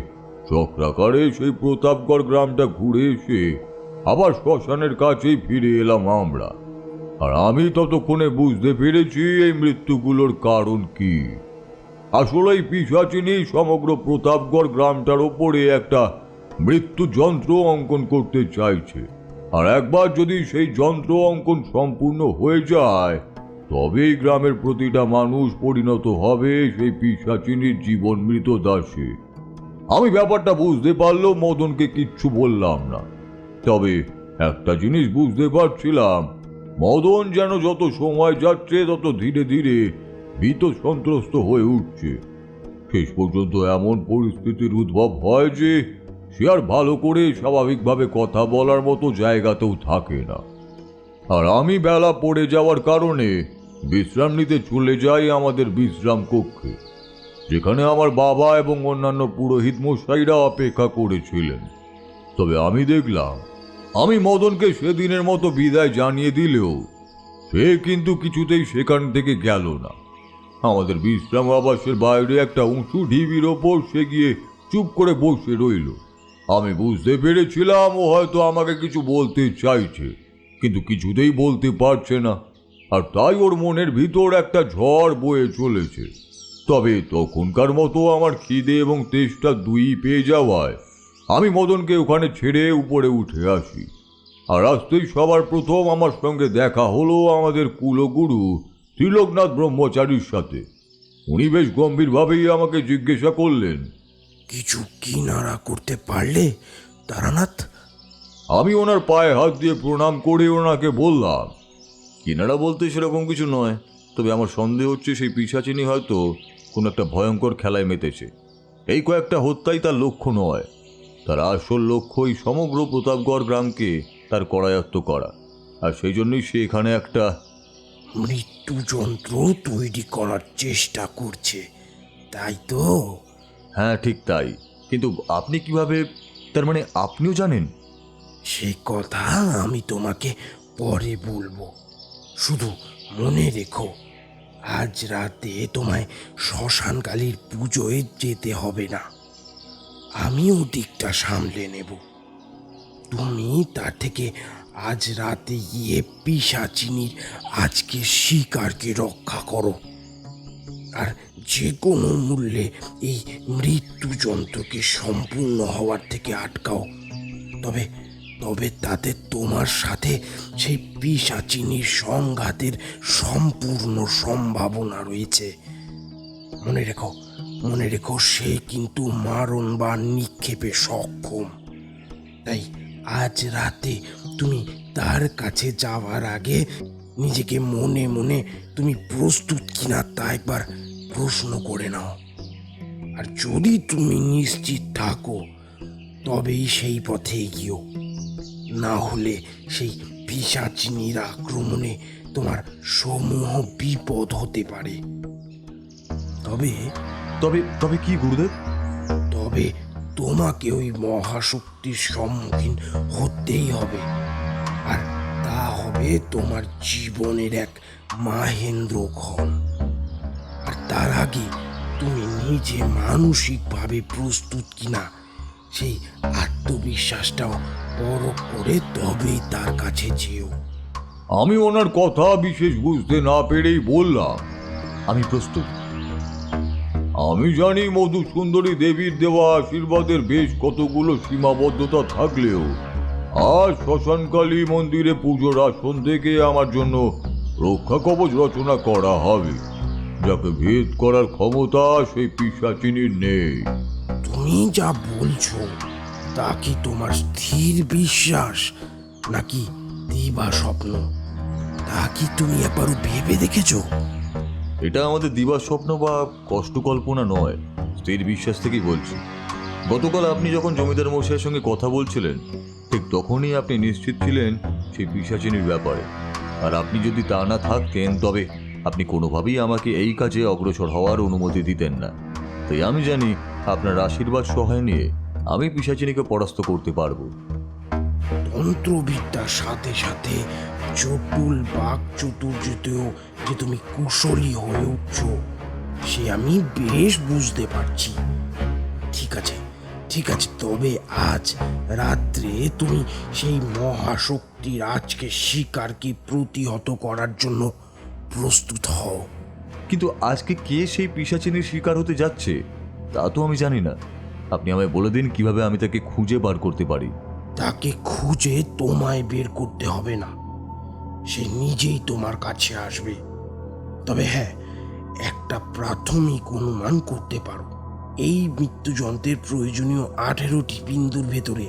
চক্রাকারে সেই প্রতাপগড় গ্রামটা ঘুরে এসে আবার শ্মশানের কাছেই ফিরে এলাম আমরা। আর আমি ততক্ষণে বুঝতে পেরেছি এই মৃত্যুগুলোর কারণ কি। আসলে এই পিশাচিনী সমগ্র প্রতাপগড় গ্রামটার ওপরে একটা মৃত্যু যন্ত্র অঙ্কন করতে চাইছে। আর একবার যদি সেই যন্ত্র অঙ্কন সম্পূর্ণ হয়ে যায়, তবে এই গ্রামের প্রতিটা মানুষ পরিণত হবে সেই পিশাচিনীর জীবন মৃত দাসে। আমি ব্যাপারটা বুঝতে পারলেও মদনকে কিচ্ছু বললাম না। তবে একটা জিনিস বুঝতে পারছিলাম, মদন যেন যত সময় যাচ্ছে তত ধীরে ধীরে ভীত সন্ত্রস্ত হয়ে উঠছে। শেষ পর্যন্ত এমন পরিস্থিতির উদ্ভব হয় যে সে আর ভালো করে স্বাভাবিকভাবে কথা বলার মতো জায়গাতেও থাকে না। আর আমি বেলা পড়ে যাওয়ার কারণে বিশ্রাম নিতে চলে যাই আমাদের বিশ্রাম কক্ষে, যেখানে আমার বাবা এবং অন্যান্য পুরোহিত মশাইরা অপেক্ষা করেছিলেন। তবে আমি দেখলাম, আমি মদনকে সেদিনের মতো বিদায় জানিয়ে দিলেও সে কিন্তু কিছুতেই সেখান থেকে গেল না। আমাদের বিশ্রাম আবাসের বাইরে একটা উঁচু ঢিবির ওপর সে গিয়ে চুপ করে বসে রইল। আমি বুঝতে পেরেছিলাম ও হয়তো আমাকে কিছু বলতে চাইছে, কিন্তু কিছুতেই বলতে পারছে না। আর তাই ওর মনের ভিতর একটা ঝড় বয়ে চলেছে। তবে তখনকার মতো আমার খিদে এবং তেষ্টা দুই পেয়ে যাওয়ায় আমি মদনকে ওখানে ছেড়ে উপরে উঠে আসি। আর আসতেই সবার প্রথম আমার সঙ্গে দেখা হলো আমাদের কুলগুরু ত্রিলোকনাথ ব্রহ্মচারীর সাথে। উনি বেশ গম্ভীরভাবেই আমাকে জিজ্ঞাসা করলেন, কিছু কিনারা করতে পারলে তারানাথ? আমি ওনার পায়ে হাত দিয়ে প্রণাম করে ওনাকে বললাম, কিনারা বলতে সেরকম কিছু নয়, তবে আমার সন্দেহ হচ্ছে সেই পিশাচিনী হয়তো কোনো একটা ভয়ঙ্কর খেলায় মেতেছে। এই কয়েকটা হত্যাই তার লক্ষ্য নয়, তার আসল লক্ষ্য এই সমগ্র প্রতাপগড় গ্রামকে তার করায়ত্ত করা। আর সেই জন্যই সে এখানে একটা মৃত্যু যন্ত্র তৈরি করার চেষ্টা করছে, তাই তো? হ্যাঁ, ঠিক তাই। কিন্তু আপনি কিভাবে, তার মানে আপনিও জানেন? সে কথা আমি তোমাকে পরে বলবো। শুধু মনে রেখো, আজ রাতে তোমায় শ্মশানকালীর পুজোয় যেতে হবে না। আমিও দিকটা সামলে নেব। তুমি তার থেকে আজ রাতে গিয়ে পিশাচিনীর আজকে শিকারকে রক্ষা করো। আর যে কোনো মূল্যে এই মৃত্যু যন্ত্রকে সম্পূর্ণ হওয়ার থেকে আটকাও। তবে তবে তাতে তোমার সাথে সেই পিশাচিনীর সংঘাতের সম্পূর্ণ সম্ভাবনা রয়েছে। মনে রেখো সে কিন্তু মারণ বা নিক্ষেপে সক্ষম। তাই আজ রাতে তুমি তার কাছে যাওয়ার আগে নিজেকে মনে মনে তুমি প্রস্তুত কিনা তা একবার প্রশ্ন করে নাও। আর যদি তুমি নিশ্চিত থাকো তবেই সেই পথে এগিও। না হলে সেই পিশাচিনীর আক্রমণে তোমার সমূহ বিপদ হতে পারে। তবে তবে তবে কি গুরুদেব? তবে তোমাকে ওই মহাশক্তির সম্মুখীন হতেই হবে। আর তা হবে তোমার জীবনের এক মাহেন্দ্র ক্ষণ। আর তার আগে তুমি নিজে মানসিকভাবে প্রস্তুত কিনা সেই আত্মবিশ্বাসটাও পরখ করে তবেই তার কাছে যেও। আমি ওনার কথা বিশেষ বুঝতে না পেরেই বললাম, আমি প্রস্তুত। আমি জানি মধুসুন্দরী দেবীর দেওয়া আশীর্বাদের বেশ কতগুলো সীমাবদ্ধতা থাকলেও আজ শ্মশানকালী মন্দিরে পুজোর আসন থেকে আমার জন্য রক্ষা কবচ রচনা করা হবে, যাকে ভেদ করার ক্ষমতা সেই পিশাচিনীর নেই। তুমি যা বলছো তা কি তোমার স্থির বিশ্বাস নাকি দিবা স্বপ্ন? তা কি তুমি একবারও ভেবে দেখেছো? এটা আমাদের দিবার স্বপ্ন বা কষ্ট কল্পনা নয়, স্থির বিশ্বাস থেকেই বলছি। গতকাল আপনি যখন জমিদার মশাইয়ের সঙ্গে কথা বলছিলেন, ঠিক তখনই আপনি নিশ্চিত ছিলেন সেই পিশাচিনীর ব্যাপারে। আর আপনি যদি তা না থাকতেন তবে আপনি কোনোভাবেই আমাকে এই কাজে অগ্রসর হওয়ার অনুমতি দিতেন না। তাই আমি জানি আপনার আশীর্বাদ সহায় নিয়ে আমি পিশাচিনীকে পরাস্ত করতে পারবো। তন্ত্রবিদ্যার সাথে সাথে জটিল বাক চতুর্যতেও যে তুমি কুশলী হয়ে উঠছ, সে আমি বেশ বুঝতে পারছি। ঠিক আছে, ঠিক আছে, তবে আজ রাত্রে তুমি সেই মহাশক্তির আজকে শিকারকে প্রতিহত করার জন্য প্রস্তুত হও। কিন্তু আজকে কে সেই পিশাচিনীর শিকার হতে যাচ্ছে তা তো আমি জানি না। আপনি আমায় বলে দিন কিভাবে আমি তাকে খুঁজে বার করতে পারি। তাকে খুঁজে তোমায় বের করতে হবে না, সে নিজেই তোমার কাছে আসবে। তবে হ্যাঁ, একটা প্রাথমিক অনুমান করতে পারো, এই মৃত্যুযন্ত্রের প্রয়োজনীয় 18টি বিন্দুর ভেতরে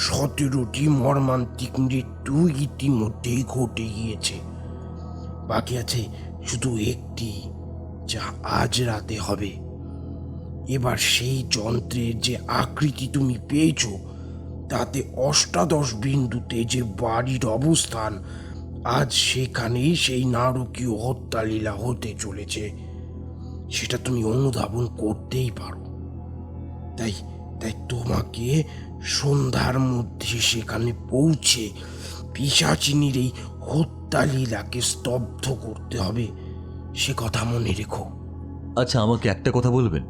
17টি মর্মান্তিক মৃত্যু ইতিমধ্যেই ঘটে গিয়েছে। বাকি আছে শুধু একটি, যা আজ রাতে হবে। এবার সেই যন্ত্রের যে আকৃতি তুমি পেয়েছো, তাতে 18 বিন্দুতে যে বাড়ির অবস্থান, আজ সেখানেই সেই নারকীয় হত্যালীলা হতে চলেছে, সেটা তুমি অনুধাবন করতেই পারো। তাই তাই তোমাকে সন্ধ্যার মধ্যে সেখানে পৌঁছে পিশাচিনীর এই হত্যালীলাকে স্তব্ধ করতে হবে, সে কথা মনে রেখো। আচ্ছা, আমাকে একটা কথা বলবেন।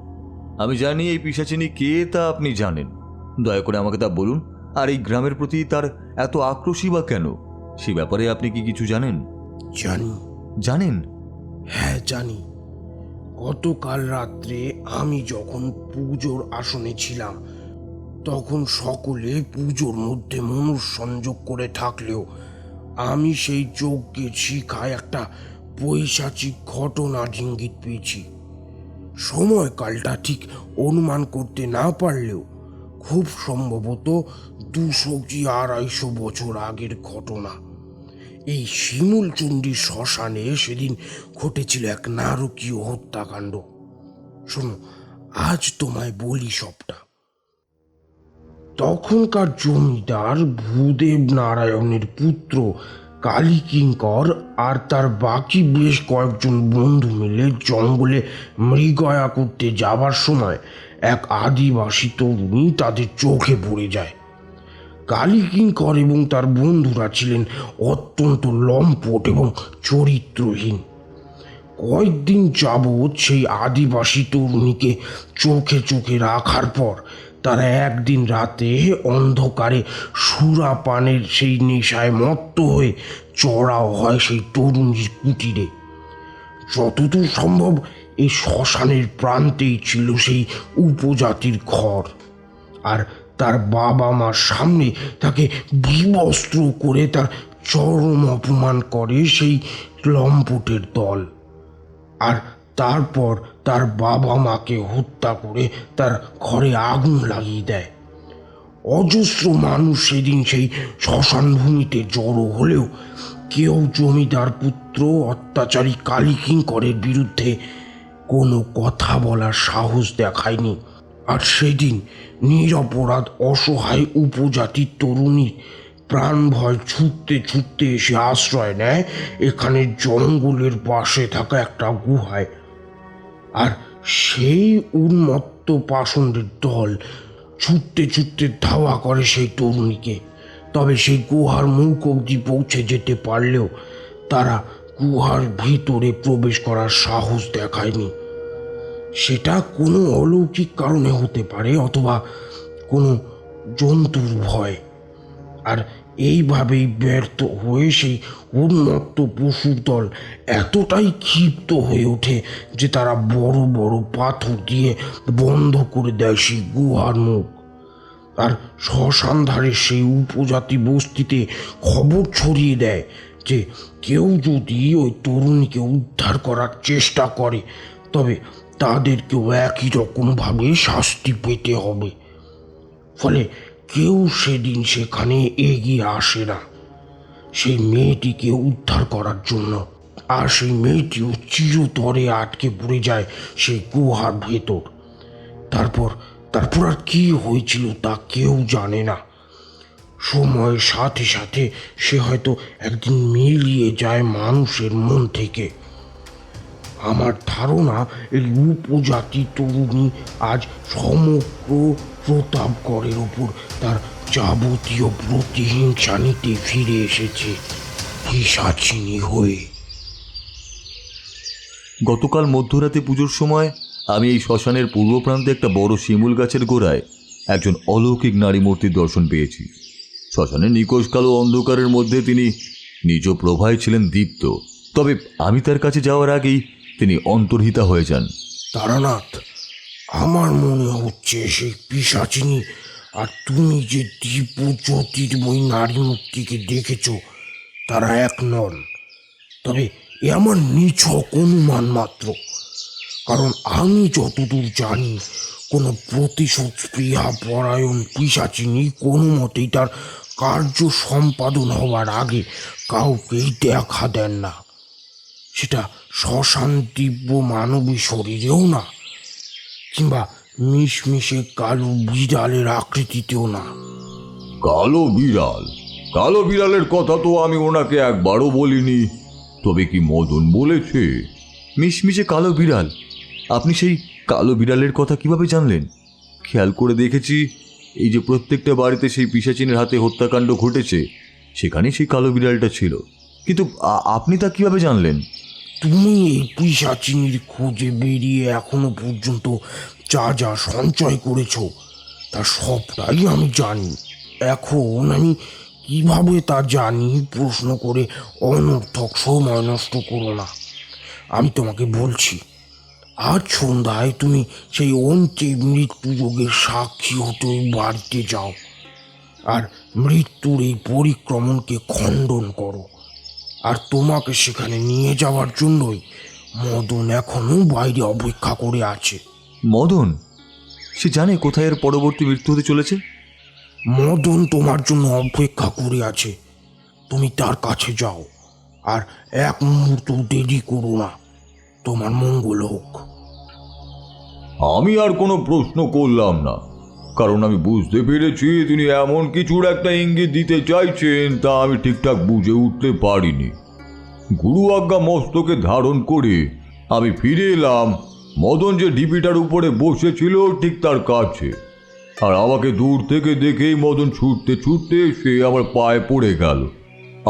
আমি জানি এই পিশাচিনী কে, তা আপনি জানেন। দয়া করে আমাকে তা বলুন। আর এই গ্রামের প্রতি তার এত আক্রোশই বা কেন, সে ব্যাপারে আপনি কি কিছু জানেন? জানি। জানেন? হ্যাঁ, জানি। গতকাল রাত্রে আমি যখন পুজোর আসনে ছিলাম, তখন সকলে পুজোর মধ্যে মনঃসংযোগ করে থাকলেও আমি সেই যজ্ঞের শিখায় একটা পৈশাচিক ঘটনার ইঙ্গিত পেয়েছি। সময়কালটা ঠিক অনুমান করতে না পারলেও খুব সম্ভবত 200 কি 250 বছর আগের ঘটনা। এই শিমুলচণ্ডীর শ্মশানে সেদিন ঘটেছিল এক নারকীয় হত্যাকাণ্ড। শোনো, আজ তোমায় বলি সবটা। তখনকার জমিদার ভূদেব নারায়ণের পুত্র কালীকিঙ্কর আর তার বাকি বেশ কয়েকজন বন্ধু মিলে জঙ্গলে মৃগয়া করতে যাবার সময় এক আদিবাসী তরুণী তাদের চোখে পড়ে যায়। কালীকিঙ্কর এবং তার বন্ধুরা ছিলেন অত্যন্ত লম্পট এবং চরিত্রহীন। কয়েকদিন যাবৎ সেই আদিবাসী তরুণীকে চোখে চোখে রাখার পর তারা একদিন রাতে অন্ধকারে সুরাপানের সেই নেশায় মত্ত হয়ে চড়াও হয় সেই তরুণীর কুটিরে। যতদূর সম্ভব এই শ্মশানের প্রান্তেই ছিল সেই উপজাতির ঘর, আর তার বাবা মার সামনে তাকে বিবস্ত্র করে তার চরম অপমান করে সেই লম্পটের দল। আর তারপর তার বাবা মাকে হত্যা করে তার ঘরে আগুন লাগিয়ে দেয়। অজস্র মানুষ সেদিন সেই শ্মশান ভূমিতে জড়ো হলেও কেউ জমিদার পুত্র অত্যাচারী কালীকিঙ্করের বিরুদ্ধে কোনো কথা বলার সাহস দেখায়নি। আর সেদিন নিরপরাধ অসহায় উপজাতির তরুণীর প্রাণ ভয় ছুটতে ছুটতে এসে আশ্রয় নেয় এখানে জঙ্গলের পাশে থাকা একটা গুহায়। আর সেই উন্মত্ত পাষণ্ডের দল ছুটতে ছুটতে ধাওয়া করে সেই তরুণীকে। তবে সেই গুহার মুখ অবধি পৌঁছে যেতে পারলেও তারা গুহার ভিতরে প্রবেশ করার সাহস দেখায়নি। সেটা কোনো অলৌকিক কারণে হতে পারে, অথবা কোনো জন্তুর ভয়। আর এইভাবেই ব্যর্থ হয়ে সেই উন্মত্ত পশুর দল এতটাই ক্ষিপ্ত হয়ে ওঠে যে তারা বড় বড় পাথর দিয়ে বন্ধ করে দেয় সেই গুহার মুখ। আর শ্মশান ধারের সেই উপজাতি বস্তিতে খবর ছড়িয়ে দেয় যে কেউ যদি ওই তরুণীকে উদ্ধার করার চেষ্টা করে তবে তাদেরকেও একই রকমভাবে শাস্তি পেতে হবে। ফলে কেউ সেদিন সেখানে এগিয়ে আসে না। সেই মেয়েটিকে উদ্ধার করার জন্য। আর সেই মেয়েটিও চিরতরে আটকে পড়ে যায় সেই গুহার ভেতর। তারপর তারপর আর কি হয়েছিল তা কেউ জানে না। সময়ের সাথে সাথে সে হয়তো একদিন মিলিয়ে যায় মানুষের মন থেকে। আমার ধারণা এই উপজাতি তরুণী আজ সমগ্র প্রতাপগড়ের ওপর তার যাবতীয় প্রতিহিংসা নিতে ফিরে এসেছে পিশাচিনী হয়ে। গতকাল মধ্যরাতে পুজোর সময় আমি এই শ্মশানের পূর্ব প্রান্তে একটা বড় শিমুল গাছের গোড়ায় একজন অলৌকিক নারী মূর্তির দর্শন পেয়েছি। শ্মশানের নিকষ কালো অন্ধকারের মধ্যে তিনি নিজ প্রভায় ছিলেন দীপ্ত, তবে আমি তার কাছে যাওয়ার আগেই তিনি অন্তর্হিতা হয়ে যান। তারানাথ, আমার মনে হচ্ছে সেই পিশাচিনী আর তুমি যে দিব্য জ্যোতির্ময়ী নারী মূর্তিকে দেখেছ তারা এক নন। তবে এ আমার নিছক অনুমান মাত্র, কারণ আমি যতদূর জানি কোনো প্রতিশোধ স্পৃহা পরায়ণ পিশাচিনী কোনো মতেই তার কার্য সম্পাদন হওয়ার আগে কাউকেই দেখা দেন না, সেটা শ্মশান দিব্য মানবী শরীরেও না, কিংবা মিশমিশে কালো বিড়ালের আকৃতিতেও না। কালো বিড়াল? কালো বিড়ালের কথা তো আমি ওনাকে একবারও বলিনি। তবে কি মদন বলেছে? মিশমিশে কালো বিড়াল? আপনি সেই কালো বিড়ালের কথা কিভাবে জানলেন? খেয়াল করে দেখেছি এই যে প্রত্যেকটা বাড়িতে সেই পিশাচিনের হাতে হত্যাকাণ্ড ঘটেছে সেখানে সেই কালো বিড়ালটা ছিল, কিন্তু আপনি তা কিভাবে জানলেন? তুমি এই পিশাচিনীর খোঁজে বেরিয়ে এখনো পর্যন্ত যা যা সঞ্চয় করেছ তার সবটাই আমি জানি। এখন আমি কিভাবে তা জানি প্রশ্ন করে অনর্থক সময় নষ্ট করো না। আমি তোমাকে বলছি, আজ সন্ধ্যায় তুমি সেই অন্তিম মৃত্যুযোগের সাক্ষী হতে ওই বাড়িতে যাও আর মৃত্যুর এই পরিক্রমণকে খণ্ডন করো। আর তোমাকে সেখানে নিয়ে যাওয়ার জন্যই মদন এখনো বাইরে অপেক্ষা করে আছে। মদন? সে জানে কোথায় এর পরবর্তী মৃত্যু হতে চলেছে? মদন তোমার জন্য অপেক্ষা করে আছে। তুমি তার কাছে যাও আর এক মুহূর্ত দেরি করো না। তোমার মঙ্গল হোক। আমি আর কোনো প্রশ্ন করলাম না, কারণ আমি বুঝতে পেরেছি তিনি এমন কিছুর একটা ইঙ্গিত দিতে চাইছেন তা আমি ঠিকঠাক বুঝে উঠতে পারিনি। গুরু আজ্ঞা মস্তকে ধারণ করে আমি ফিরে এলাম মদন যে ঢিপিটার উপরে বসেছিল ঠিক তার কাছে, আর আমাকে দূর থেকে দেখেই মদন ছুটতে ছুটতে সে আমার পায়ে পড়ে গেল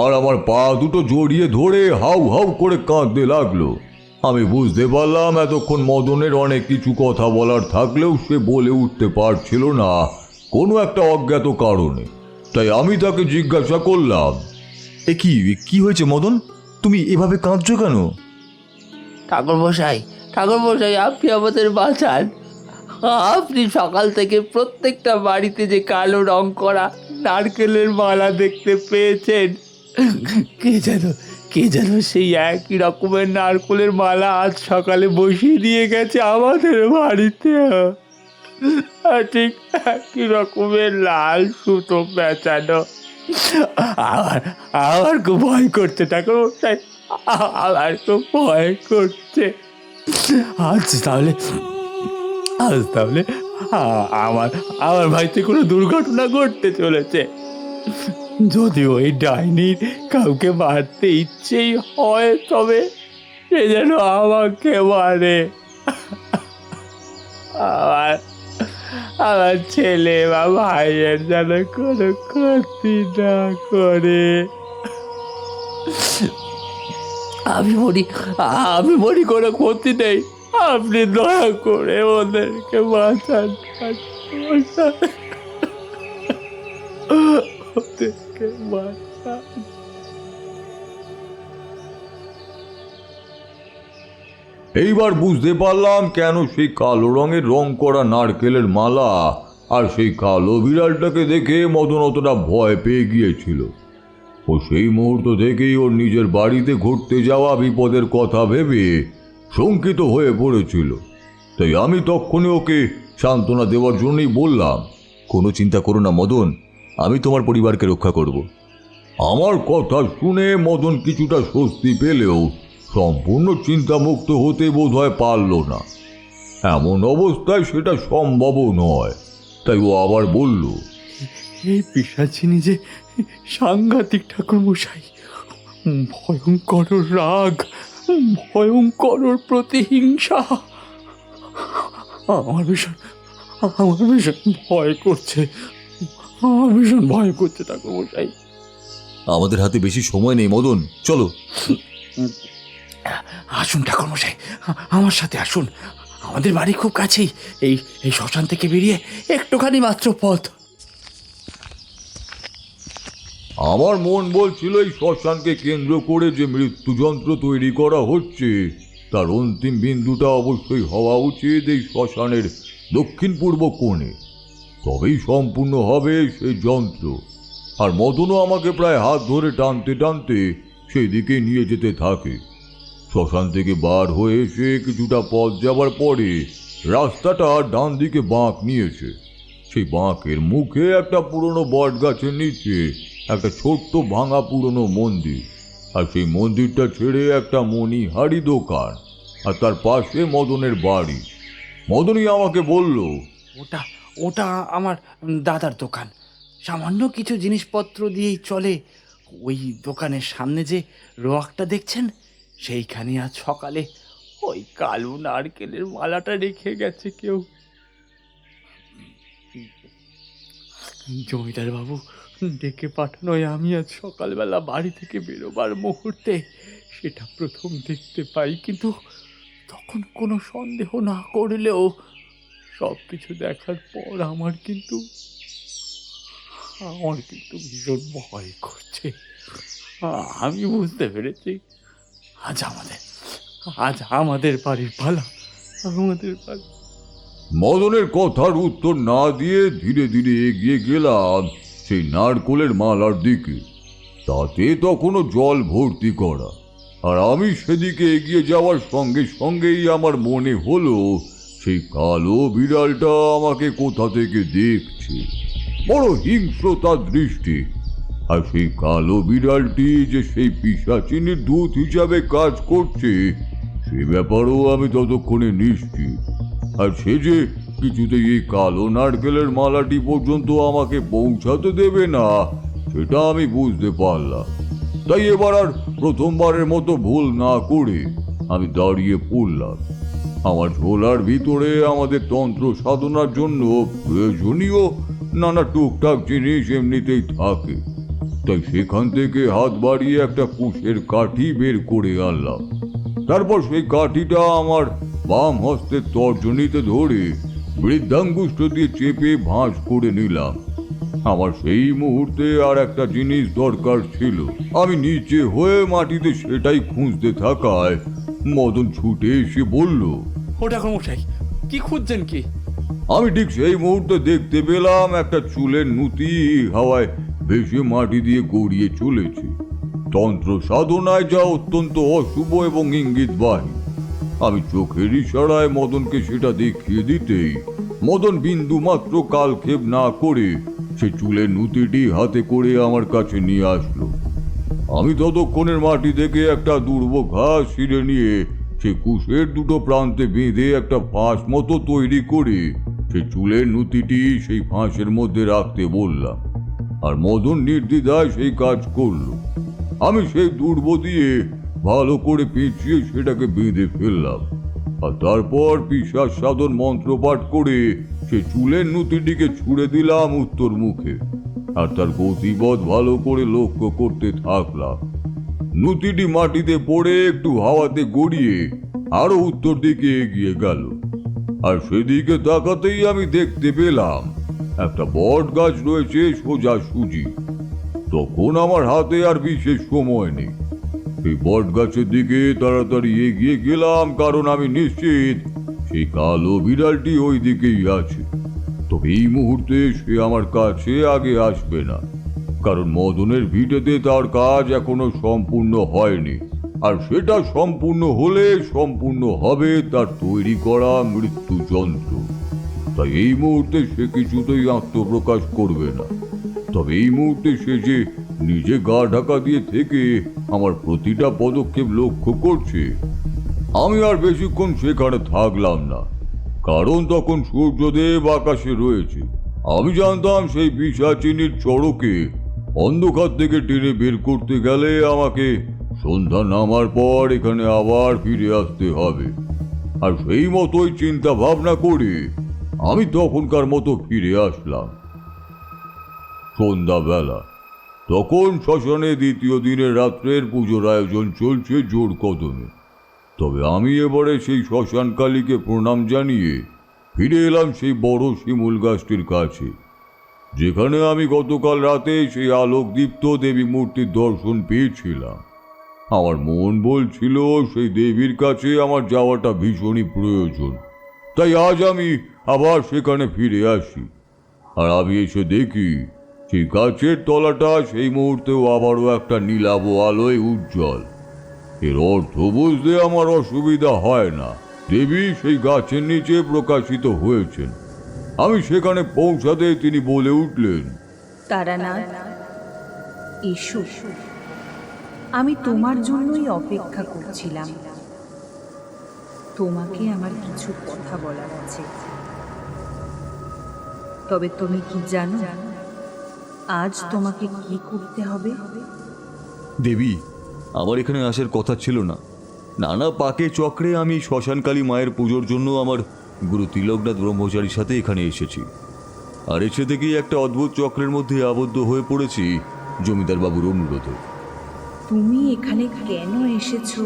আর আমার পা দুটো জড়িয়ে ধরে হাউ হাউ করে কাঁদতে লাগলো। আমি বুঝতে পারলাম এতক্ষণ মদনের অনেক কিছু কথা বলার থাকলেও সে বলে উঠতে পারছিল না কোনো একটা অজ্ঞাত কারণে। তাই আমি তাকে জিজ্ঞাসা করলাম, এ কি হয়েছে মদন? তুমি এভাবে কাঁদছো কেন? ঠাকুরমশাই, আপনি আমাদের বাঁচান। আপনি সকাল থেকে প্রত্যেকটা বাড়িতে যে কালো রং করা নারকেলের মালা দেখতে পেয়েছেন, কে যেন সেই একই রকমের নারকেলের মালা আজ সকালে বসিয়ে দিয়ে গেছে আমাদের বাড়িতে। ঠিক একই রকমের লাল সুতো পেঁচানো। আমার খুব ভয় করছে ঠাকুরমশাই, আমার খুব ভয় করছে। আজ তাহলে আমার বাড়িতে কোনো দুর্ঘটনা ঘটতে চলেছে। যদি ওই ডাইনির কাউকে মারতে ইচ্ছেই হয় তবে সে যেন আমাকে মারে। আমার ছেলে বা ভাইয়ের যেন কোনো ক্ষতি না করে। আমি মরি কোনো ক্ষতি নেই। আপনি দয়া করে ওদেরকে বাঁচান। ওদেরকে বাঁচান। এইবার বুঝতে পারলাম কেন সেই কালো রঙের রং করা নারকেলের মালা আর সেই কালো বিড়ালটাকে দেখে মদন অতটা ভয় পেয়ে গিয়েছিল। ও সেই মুহূর্ত থেকেই ওর নিজের বাড়িতে ঘটতে যাওয়া বিপদের কথা ভেবে শঙ্কিত হয়ে পড়েছিল। তাই আমি তখনই ওকে সান্ত্বনা দেওয়ার জন্যই বললাম, কোনো চিন্তা করো না মদন, আমি তোমার পরিবারকে রক্ষা করব। আমার কথা শুনে মদন কিছুটা স্বস্তি পেলেও সম্পূর্ণ চিন্তামুক্ত হতে বোধহয় পারল না। এমন অবস্থায় সেটা সম্ভবও নয়। তাই ও আবার বলল, এই পিশাচিনী যে সাংঘাতিক ঠাকুরমশাই, ভয়ঙ্কর রাগ, ভয়ঙ্কর প্রতিহিংসা। আমার ভীষণ ভয় করছে, আমার ভীষণ ভয় করছে ঠাকুরমশাই। আমাদের হাতে বেশি সময় নেই মদন, চলো। আসুন ঠাকুরমশাই, আমার সাথে আসুন। আমাদের বাড়ি খুব কাছেই, এই এই শ্মশান থেকে বেরিয়ে একটুখানি মাত্র পথ। আমার মন বলছিল এই শ্মশানকে কেন্দ্র করে যে মৃত্যুযন্ত্র তৈরি করা হচ্ছে তার অন্তিম বিন্দুটা অবশ্যই হওয়া উচিত এই শ্মশানের দক্ষিণ পূর্ব কোণে। তবেই সম্পূর্ণ হবে সেই যন্ত্র। আর মদনও আমাকে প্রায় হাত ধরে টানতে টানতে সেই দিকে নিয়ে যেতে থাকে। শ্মশান থেকে বার হয়ে এসে কিছুটা পথ যাবার পরে রাস্তাটা ডান দিকে বাঁক নিয়েছে। সেই বাঁকের মুখে একটা পুরনো বট গাছের নিচে একটা ছোট্ট ভাঙা পুরনো মন্দির, আর সেই মন্দিরটা ছেড়ে একটা মণিহারি দোকান, আর তার পাশে মদনের বাড়ি। মদনই আমাকে বলল, ওটা ওটা আমার দাদার দোকান, সামান্য কিছু জিনিসপত্র দিয়েই চলে। ওই দোকানের সামনে যে রোয়াকটা দেখছেন, সেইখানে আজ সকালে ওই কালো নারকেলের মালাটা রেখে গেছে কেউ। জমিদার বাবু ডেকে পাঠানোয় আমি আজ সকালবেলা বাড়ি থেকে বেরোবার মুহূর্তে সেটা প্রথম দেখতে পাই, কিন্তু তখন কোনো সন্দেহ না করলেও সব কিছু দেখার পর আমার কিন্তু ভীষণ ভয় করছে। আমি বুঝতে পেরেছি আজ আমাদের বাড়ির পালা, আমাদের পালা। মদনের কথার উত্তর না দিয়ে ধীরে ধীরে এগিয়ে গেলাম সেই নারকোলের মালার দিকে। তাতে তখনও জল ভর্তি করা, আর আমি সেদিকে এগিয়ে যাওয়ার সঙ্গে সঙ্গেই আমার মনে হলো সেই কালো বিড়ালটা আমাকে কোথা থেকে দেখছে। বড় হিংস্র তার দৃষ্টি। আর সেই কালো বিড়ালটি যে সেই পিশাচিনীর দূত হিসাবে কাজ করছে সে ব্যাপারেও আমি ততক্ষণে নিশ্চিত। আর সে যে কিছুতেই এই কালো নারকেলের মালাটি পর্যন্ত আমাকে পৌঁছাতে দেবে না সেটা আমি বুঝতে পারলাম। তাই এবার আর প্রথমবারের মতো ভুল না করে আমি দাঁড়িয়ে পড়লাম। আমার ঝোলার ভিতরে আমাদের তন্ত্র সাধনার জন্য প্রয়োজনীয় নানা টুকটাক জিনিস এমনিতেই থাকে। তাই সেখান থেকে হাত বাড়িয়ে একটা কুশের কাঠি বের করে আনলাম। তারপর সেই কাঠিটা আমার বাম হস্তের তর্জনীতে ধরে বৃদ্ধাঙ্গুষ্ঠ দিয়ে চেপে ভাঁজ করে নিলাম। আমার সেই মুহূর্তে আর একটা জিনিস দরকার ছিল। আমি নিচে হয়ে মাটিতে সেটাই খুঁজতে থাকায় মদন ছুটে এসে বলল, ও ঠাকুরমশাই, কি খুঁজছেন কি? আমি ঠিক সেই মুহূর্তে দেখতে পেলাম একটা চুলের নুতি হাওয়ায় ভেসে মাটি দিয়ে গড়িয়ে চলেছে। তন্ত্র সাধনায় যা অত্যন্ত অশুভ এবং ইঙ্গিতবাহী। আমি চোখের ইশারায় মদনকে সেটা দেখিয়ে দিতেই মদন বিন্দু মাত্র কালক্ষেপ না করে সে চুলের নুতিটি হাতে করে আমার কাছে নিয়ে আসলো। আমি ততক্ষণের মাটি থেকে একটা দুর্ব ঘাস ছিঁড়ে নিয়ে সে কুশের দুটো প্রান্তে বেঁধে একটা ফাঁস মতো তৈরি করে সে চুলের নুতিটি সেই ফাঁসের মধ্যে রাখতে বললাম। আর মদন নির্দ্বিধায় সেই কাজ করলো। আমি সেই দুর্ব দিয়ে ভালো করে পেঁচিয়ে সেটাকে বেঁধে ফেললাম। আর তারপর পিশাচ সাধন মন্ত্র পাঠ করে সে চুলের নুতিটিকে ছুঁড়ে দিলাম উত্তর মুখে। আর তার গতিপথ ভালো করে লক্ষ্য করতে থাকলাম। নুতিটি মাটিতে পড়ে একটু হাওয়াতে গড়িয়ে আরো উত্তর দিকে এগিয়ে গেল। আর সেদিকে তাকাতেই আমি দেখতে পেলাম একটা বট গাছ রয়েছে সোজা সুজি। তখন আমার হাতে আর বিশেষ সময় নেই। সেই বট গাছের দিকে তাড়াতাড়ি এগিয়ে গেলাম, কারণ আমি নিশ্চিত সেই কালো বিড়ালটি ওই দিকেই আছে। তবে এই মুহূর্তে সে আমার কাছে আগে আসবে না, কারণ মদনের ভিটেতে তার কাজ এখনো সম্পূর্ণ হয়নি। আর সেটা সম্পূর্ণ হলে সম্পূর্ণ হবে তার তৈরি করা মৃত্যু যন্ত্র। তাই এই মুহূর্তে সে কিছুতেই আত্মপ্রকাশ করবে না। তবে এই মুহূর্তে সে যে নিজে গা ঢাকা দিয়ে থেকে আমার প্রতিটা পদক্ষেপ লক্ষ্য করছে। আমি আর বেশিক্ষণ সেখানে থাকলাম না, কারণ তখন সূর্যদেব আকাশে রয়েছে। আমি জানতাম সেই পিশাচিনীর চড়কে অন্ধকার থেকে টেনে বের করতে গেলে আমাকে সন্ধ্যা নামার পর এখানে আবার ফিরে আসতে হবে। আর সেই মতোই চিন্তা ভাবনা করে আমি তখনকার মতো ফিরে আসলাম। সন্ধ্যাবেলা তখন শ্মশানে দ্বিতীয় দিনের রাত্রের পুজোর আয়োজন চলছে জোর কদমে। তবে আমি এবারে সেই শ্মশানকালীকে প্রণাম জানিয়ে ফিরে এলাম সেই বড় শিমুল গাছটির কাছে, যেখানে আমি গতকাল রাতে সেই আলোকদীপ্ত দেবী মূর্তির দর্শন পেয়েছিলাম। আমার মন বলছিল সেই দেবীর কাছে আমার যাওয়াটা ভীষণই প্রয়োজন, তাই আজ আমি আবার সেখানে ফিরে আসি। আর আমি এসে দেখি সেই গাছের তলাটা সেই মুহূর্তেও আবারও একটা নীলাভ আলোয় উজ্জ্বল। এর অর্থ বুঝতে আমার অসুবিধা হয় না, দেবী সেই গাছের নিচে প্রকাশিত হয়েছেন। আমি সেখানে পৌঁছাতে তিনি বলে উঠলেন, তারানাথ, এসো, আমি তোমার জন্যই অপেক্ষা করছিলাম। তোমাকে আমার কিছু কথা বলার আছে। তবে তুমি কি জানো আজ তোমাকে কি করতে হবে? দেবী, আমার এখানে আসার কথা ছিল না। নানা পাকে চক্রে আমি শ্মশানকালী মায়ের পুজোর জন্য আমার গুরু তিলকনাথ ব্রহ্মচারীর সাথে এখানে এসেছি। আর এসে থেকেই একটা অদ্ভুত চক্রের মধ্যে আবদ্ধ হয়ে পড়েছি জমিদার বাবুর অনুরোধে। তুমি এখানে কেন এসেছো,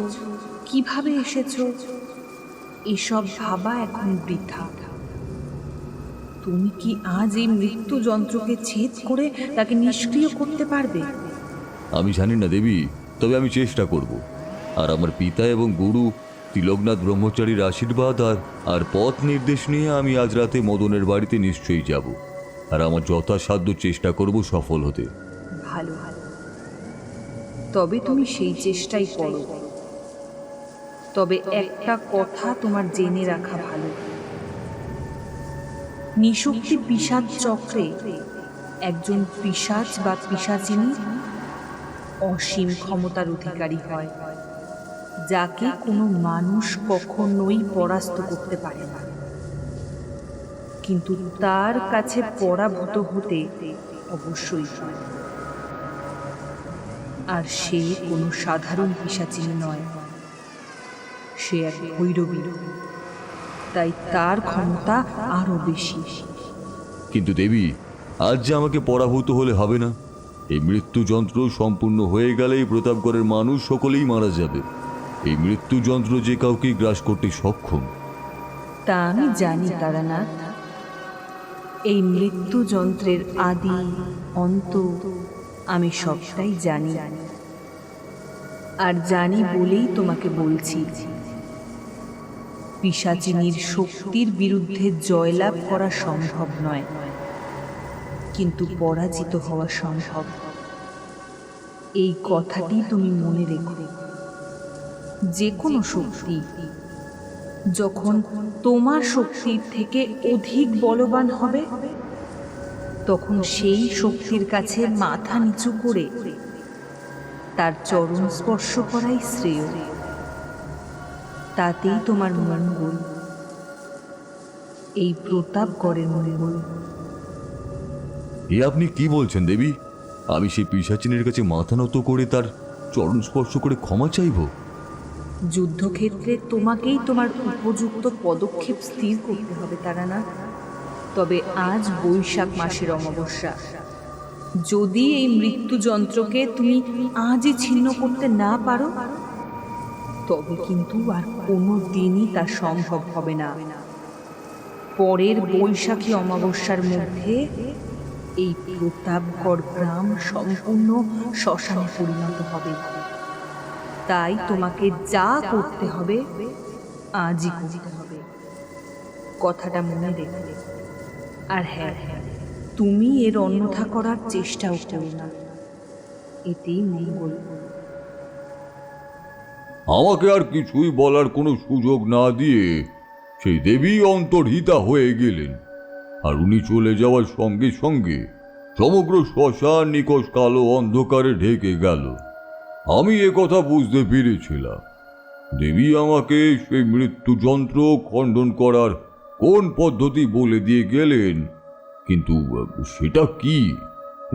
কিভাবে এসেছো, এসব ভাবা এখন বৃথা। তুমি কি আজ এই মৃত্যু যন্ত্রকে ছেদ করে তাকে নিষ্ক্রিয় করতে পারবে? আমি জানি না দেবী, তবে আমি চেষ্টা করব। আর আমার পিতা এবং গুরু তিলকনাথ ব্রহ্মচারীর আশীর্বাদ আর পথ নির্দেশ নিয়ে আমি আজ রাতে মদনের বাড়িতে নিশ্চয়ই যাব। আর আমার যথাসাধ্য চেষ্টা করব সফল হতে। ভালো, তবে তুমি সেই চেষ্টাই করো। তবে একটা কথা তোমার জেনে রাখা ভালো, নিশক্তি পিশাচ চক্রে একজন পিশাচ বা পিশাচিনী অসীম ক্ষমতার অধিকারী হয়, যাকে কোনো মানুষ কখনোই পরাস্ত করতে পারে না। কিন্তু তার কাছে পরাভূত হতে অবশ্যই হয়। আর সে কোনো সাধারণ পিশাচিনী নয়, সে এক ভৈরবী, তাই তার ক্ষমতা আরো বেশি। কিন্তু দেবী, আজ যে আমাকে পরাভূত হলে হবে না। এই মৃত্যু যন্ত্র সম্পূর্ণ হয়ে গেলেই প্রতাপগড়ের মানুষ সকলেই মারা যাবে। এই মৃত্যু যন্ত্র যে কাউকে গ্রাস করতে সক্ষম। তা আমি জানি তারানাথ। এই মৃত্যু যন্ত্রের আদি অন্ত আমি সবটাই জানি। আর জানি বলেই তোমাকে বলছি, পিশাচিনীর শক্তির বিরুদ্ধে জয়লাভ করা সম্ভব নয়, কিন্তু পরাজিত হওয়া সম্ভব। এই কথাটি তুমি মনে রেখো। যে কোনো শক্তি যখন তোমার শক্তির থেকে অধিক বলবান হবে, তখন সেই শক্তির কাছে মাথা নিচু করে তার চরণ স্পর্শ করাই শ্রেয়। তাতেই তোমার মঙ্গল, এই প্রতাপগড়ের মঙ্গল। এ আপনি কি বলছেন দেবী? আমি সেই পিশাচিনীর কাছে মাথা নত করে তার চরণ স্পর্শ করে ক্ষমা চাইব? যুদ্ধক্ষেত্রে তোমাকেই তোমার উপযুক্ত পদক্ষেপ স্থির করতে হবে তারানাথ। তবে আজ বৈশাখ মাসের অমাবস্যা। যদি এই মৃত্যু যন্ত্রকে তুমি আজই ছিন্ন করতে না পারো, তবে কিন্তু আর কোনো দিনই তা সম্ভব হবে না। পরের বৈশাখী অমাবস্যার মধ্যে এই প্রতাপগড় গ্রাম সম্পূর্ণ শ্মশানে পরিণত হবে। তাই তোমাকে যা করতে হবে আজই করতে হবে, কথাটা মনে রেখো। আর হ্যাঁ, তুমি এর অন্যথা করার চেষ্টাও করো না, এতেই মঙ্গল। আমাকে আর কিছুই বলার কোনো সুযোগ না দিয়ে সেই দেবী অন্তর্হিতা হয়ে গেলেন। আর উনি চলে যাওয়ার সঙ্গে সঙ্গে সমগ্র শ্মশান নিকষ কালো অন্ধকারে ঢেকে গেল। আমি কথা বুঝতে পেরেছিলাম। দেবী আমাকে সেই মৃত্যু যন্ত্র খণ্ডন করার কোন পদ্ধতি বলে দিয়ে গেলেন, কিন্তু সেটা কি?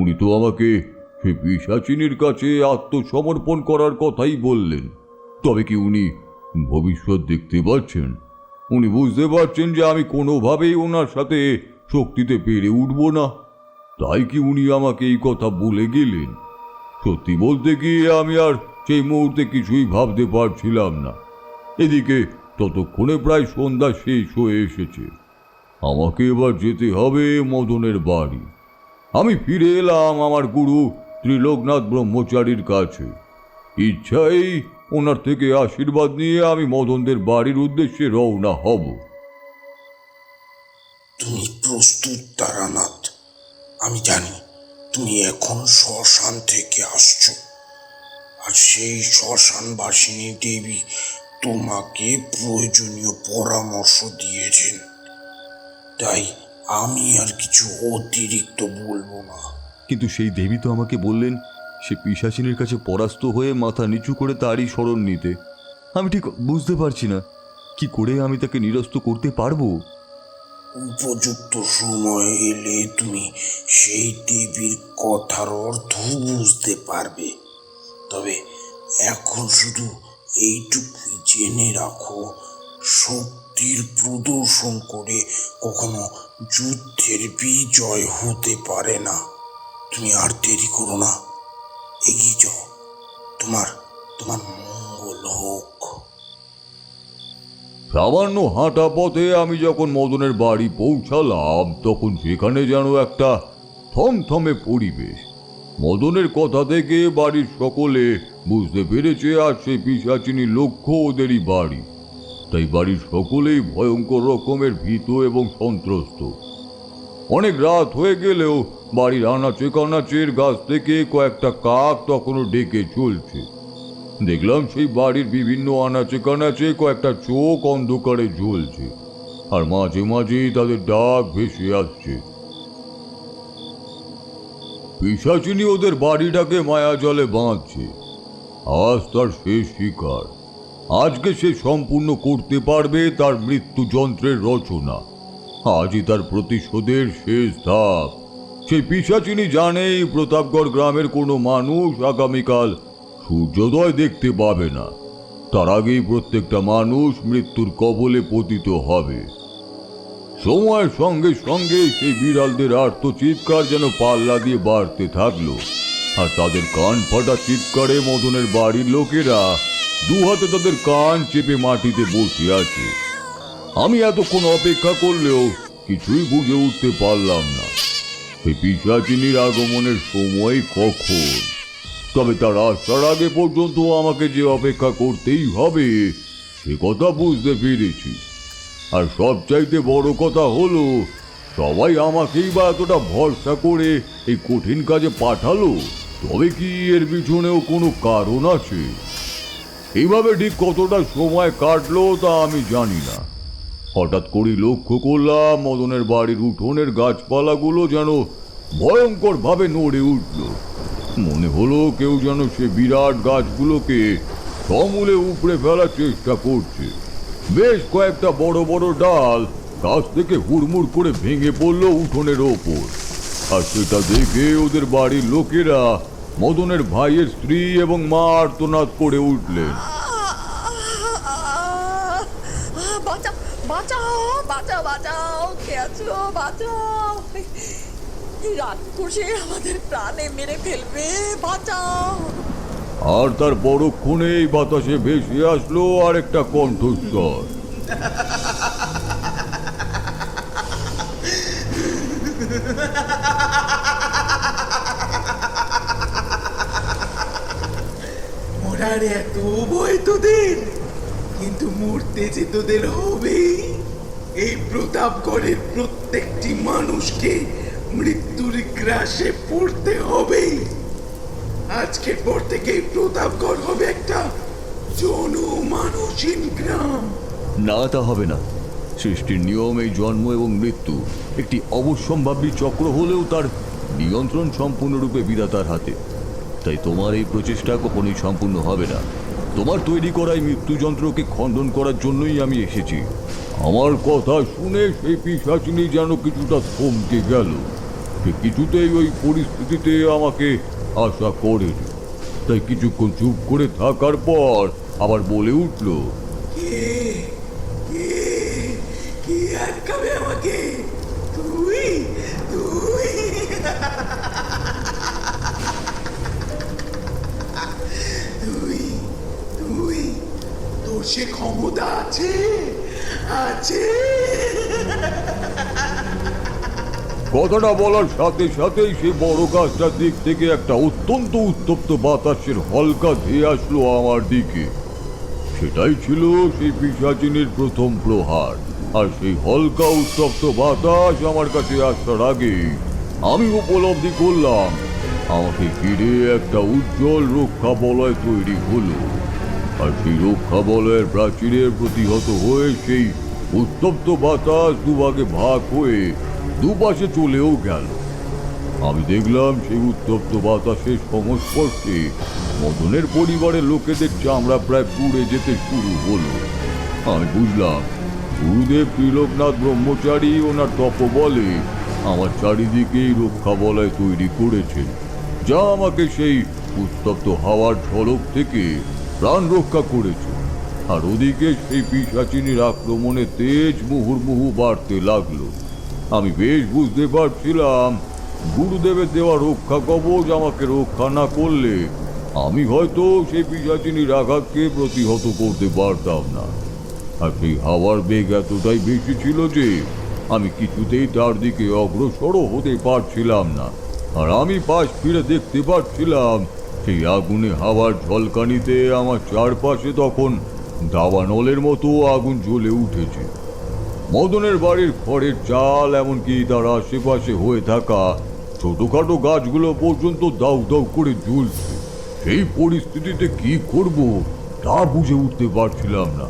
উনি তো আমাকে সেই পিশাচিনীর কাছে আত্মসমর্পণ করার কথাই বললেন। তবে কি উনি ভবিষ্যৎ দেখতে পাচ্ছেন? উনি বুঝতে পারছেন যে আমি কোনোভাবেই ওনার সাথে শক্তিতে পেরে উঠব না, তাই কি উনি আমাকে এই কথা বলে গেলেন? সত্যি বলতে গিয়ে আমি আর সেই মুহূর্তে কিছুই ভাবতে পারছিলাম না। এদিকে ততক্ষণে প্রায় সন্ধ্যা শেষ হয়ে এসেছে। আমাকে এবার যেতে হবে মদনের বাড়ি। আমি ফিরে এলাম আমার গুরু ত্রিলোকনাথ ব্রহ্মচারীর কাছে। ইচ্ছাই ওনার থেকে আশীর্বাদ নিয়ে আমি মদনদের বাড়ির উদ্দেশ্যে রওনা হব। তুমি প্রস্তুত তারানাথ? আমি জানি তুমি এখন শ্মশান থেকে আসছো, আর সেই শ্মশানবাসিনী দেবী তোমাকে প্রয়োজনীয় পরামর্শ দিয়েছেন, তাই আমি আর কিছু অতিরিক্ত বলবো না। কিন্তু সেই দেবী তো আমাকে বললেন সে পিশাচিনীর কাছে পরাস্ত হয়ে মাথা নিচু করে তারই শরণ নিতে। আমি ঠিক বুঝতে পারছি না কি করে আমি তাকে নিরস্ত করতে পারবো। উপযুক্ত সময় এলে তুমি সেই দেবীর কথার অর্থ বুঝতে পারবে। তবে এখন শুধু এইটুকুই জেনে রাখো, শক্তির প্রদর্শন করে কখনো যুদ্ধের বিজয় হতে পারে না। তুমি আর দেরি করো না, এগিয়ে যাও। তোমার মঙ্গল হোক। সামান্য হাঁটা পথে আমি যখন মদনের বাড়ি পৌঁছালাম, তখন সেখানে যেন একটা থমথমে পরিবেশ। মদনের কথা থেকে বাড়ির সকলে বুঝতে পেরেছে আজ সেই পিশাচিনী লক্ষ্য ওদেরই বাড়ি। তাই বাড়ির সকলেই ভয়ঙ্কর রকমের ভীত এবং সন্ত্রস্ত। অনেক রাত হয়ে গেলেও বাড়ির আনাচে কানাচের গাছ থেকে কয়েকটা কাক তখনও ডেকে চলছে। দেখলাম সেই বাড়ির বিভিন্ন আনাচে কানাচে কয়েকটা চোখ অন্ধকারে জ্বলছে, আর মাঝে মাঝে তাদের ডাক ভেসে আসছে। পিশাচিনী ওদের বাড়িটাকে মায়া জলে বাঁধছে। আজ তার শেষ শিকার। আজকে সে সম্পূর্ণ করতে পারবে তার মৃত্যু যন্ত্রের রচনা। আজই তার প্রতিশোধের শেষ ধাপ। সেই পিশাচিনী জানে প্রতাপগড় গ্রামের কোনো মানুষ আগামীকাল সূর্যোদয় দেখতে পাবে না। তার আগেই প্রত্যেকটা মানুষ মৃত্যুর কবলে পতিত হবে। সময়ের সঙ্গে সঙ্গে সেই বিড়ালদের আর্তচিৎকার যেন পাল্লা দিয়ে বাড়তে থাকলো, আর তাদের কান ফাটা চিৎকারে মদনের বাড়ির লোকেরা দু হাতে তাদের কান চেপে মাটিতে বসে আছে। আমি এতক্ষণ অপেক্ষা করলেও কিছুই বুঝে উঠতে পারলাম না সেই পিশাচিনীর আগমনের সময় কখন। তবে তার আসার আগে পর্যন্ত আমাকে যে অপেক্ষা করতেই হবে সে কথা বুঝতে পেরেছি। আর সবচাইতে বড় কথা হলো, সবাই আমাকেই বা এতটা ভরসা করে এই কঠিন কাজে পাঠালো, তবে কি এর পিছনেও কোনো কারণ আছে? এইভাবে ঠিক কতটা সময় কাটলো তা আমি জানি না। হঠাৎ করে লক্ষ্য করলাম মদনের বাড়ির উঠোনের গাছপালাগুলো যেন ভয়ঙ্কর ভাবে নড়ে উঠল। মনে হলো কেউ যেন সে বিরাট গাছগুলোকে সমূলে উপড়ে ফেলার চেষ্টা করছে। বেশ কয়েকটা বড় বড় ডাল গাছ থেকে হুড়মুড় করে ভেঙে পড়ল উঠোনের ওপর। আর সেটা দেখে ওদের বাড়ির লোকেরা, মদনের ভাইয়ের স্ত্রী এবং মা আর্তনাদ করে উঠলেন। আমাদের প্রাণে মেরে ফেলবে, বাঁচাও। আর তার পরক্ষণেই বাতাসে ভেসে আসলো আরেকটা কণ্ঠস্বর। মরার এত ভয় তোদের, কিন্তু মরতে যে তোদের হবেই। এই প্রতাপগড়ের প্রত্যেকটি মানুষকে মৃত্যুর গ্রাসে পড়তে হবেই। আজকের পর থেকে প্রতাপগড় হবে একটা জনমানুষহীন গ্রাম। না, তা হবে না। সৃষ্টির নিয়ম এই জন্ম এবং মৃত্যু একটি অবশ্যম্ভাবী চক্র হলেও তার নিয়ন্ত্রণ সম্পূর্ণরূপে বিধাতার হাতে। তাই তোমার এই প্রচেষ্টা কখনোই সম্পূর্ণ হবে না। তোমার তৈরি করা এই মৃত্যুযন্ত্রকে খণ্ডন করার জন্যই আমি এসেছি। আমার কথা শুনে সেই পিশাচিনী যেন কিছুটা থমকে গেল। সে কিছুতেই ওই পরিস্থিতিতে আমাকে আশা করেনি। তাই কিছুক্ষণ চুপ করে থাকার পর আবার বলে উঠল, কি আটকাবে আমাকে? তুই তুই তুই তুই তোর সে ক্ষমতা আছে আছে কথাটা বলার সাথে সাথেই সে বড় গাছটার দিক থেকে একটা অত্যন্ত উত্তপ্ত বাতাসের হলকা ধেয়ে আসলো আমার দিকে। সেটাই ছিল সেই পিশাচিনীর প্রথম প্রহার। আর সেই হলকা উত্তপ্ত বাতাস আমার কাছে আসার আগে আমি উপলব্ধি করলাম আমাকে ঘিরে একটা উজ্জ্বল রক্ষা বলয় তৈরি হলো। আর সেই রক্ষা বলয়ের প্রাচীরের প্রতিহত হয়ে সেই উত্তপ্ত বাতাস দুভাগে ভাগ হয়ে দুপাশে চলেও গেল। আমি দেখলাম সেই উত্তপ্ত বাতাসের সংস্পর্শে মদনের পরিবারের লোকেদের চামড়া প্রায় পুড়ে যেতে শুরু হলো। আমি বুঝলাম গুরুদেব ত্রিলোকনাথ ব্রহ্মচারী ওনার তপবলে আমার চারিদিকেই রক্ষা বলয় তৈরি করেছেন, যা আমাকে সেই উত্তপ্ত হাওয়ার ঝলক থেকে প্রাণ রক্ষা করেছে। আর ওদিকে সেই পিশাচিনীর আক্রমণে তেজ মুহুর্মুহু বাড়তে লাগলো। আমি বেশ বুঝতে পারছিলাম গুরুদেবের দেওয়া রক্ষা কবচ আমাকে রক্ষা না করলে আমি হয়তো সেই পিশাচিনীর আঘাতকে প্রতিহত করতে পারতাম না। আর সেই হাওয়ার বেগ এতটাই বেশি ছিল যে আমি কিছুতেই তার দিকে অগ্রসরও হতে পারছিলাম না। আর আমি পাশ ফিরে দেখতে পাচ্ছিলাম সেই আগুনে হাওয়ার ঝলকানিতে আমার চারপাশে তখন দাবানলের মতো আগুন জ্বলে উঠেছে। মদনের বাড়ির খড়ের চাল, এমনকি তার আশেপাশে হয়ে থাকা ছোটখাটো গাছগুলো পর্যন্ত দাউ দাউ করে জ্বলছে। সেই পরিস্থিতিতে কি করব তা বুঝে উঠতে পারছিলাম না।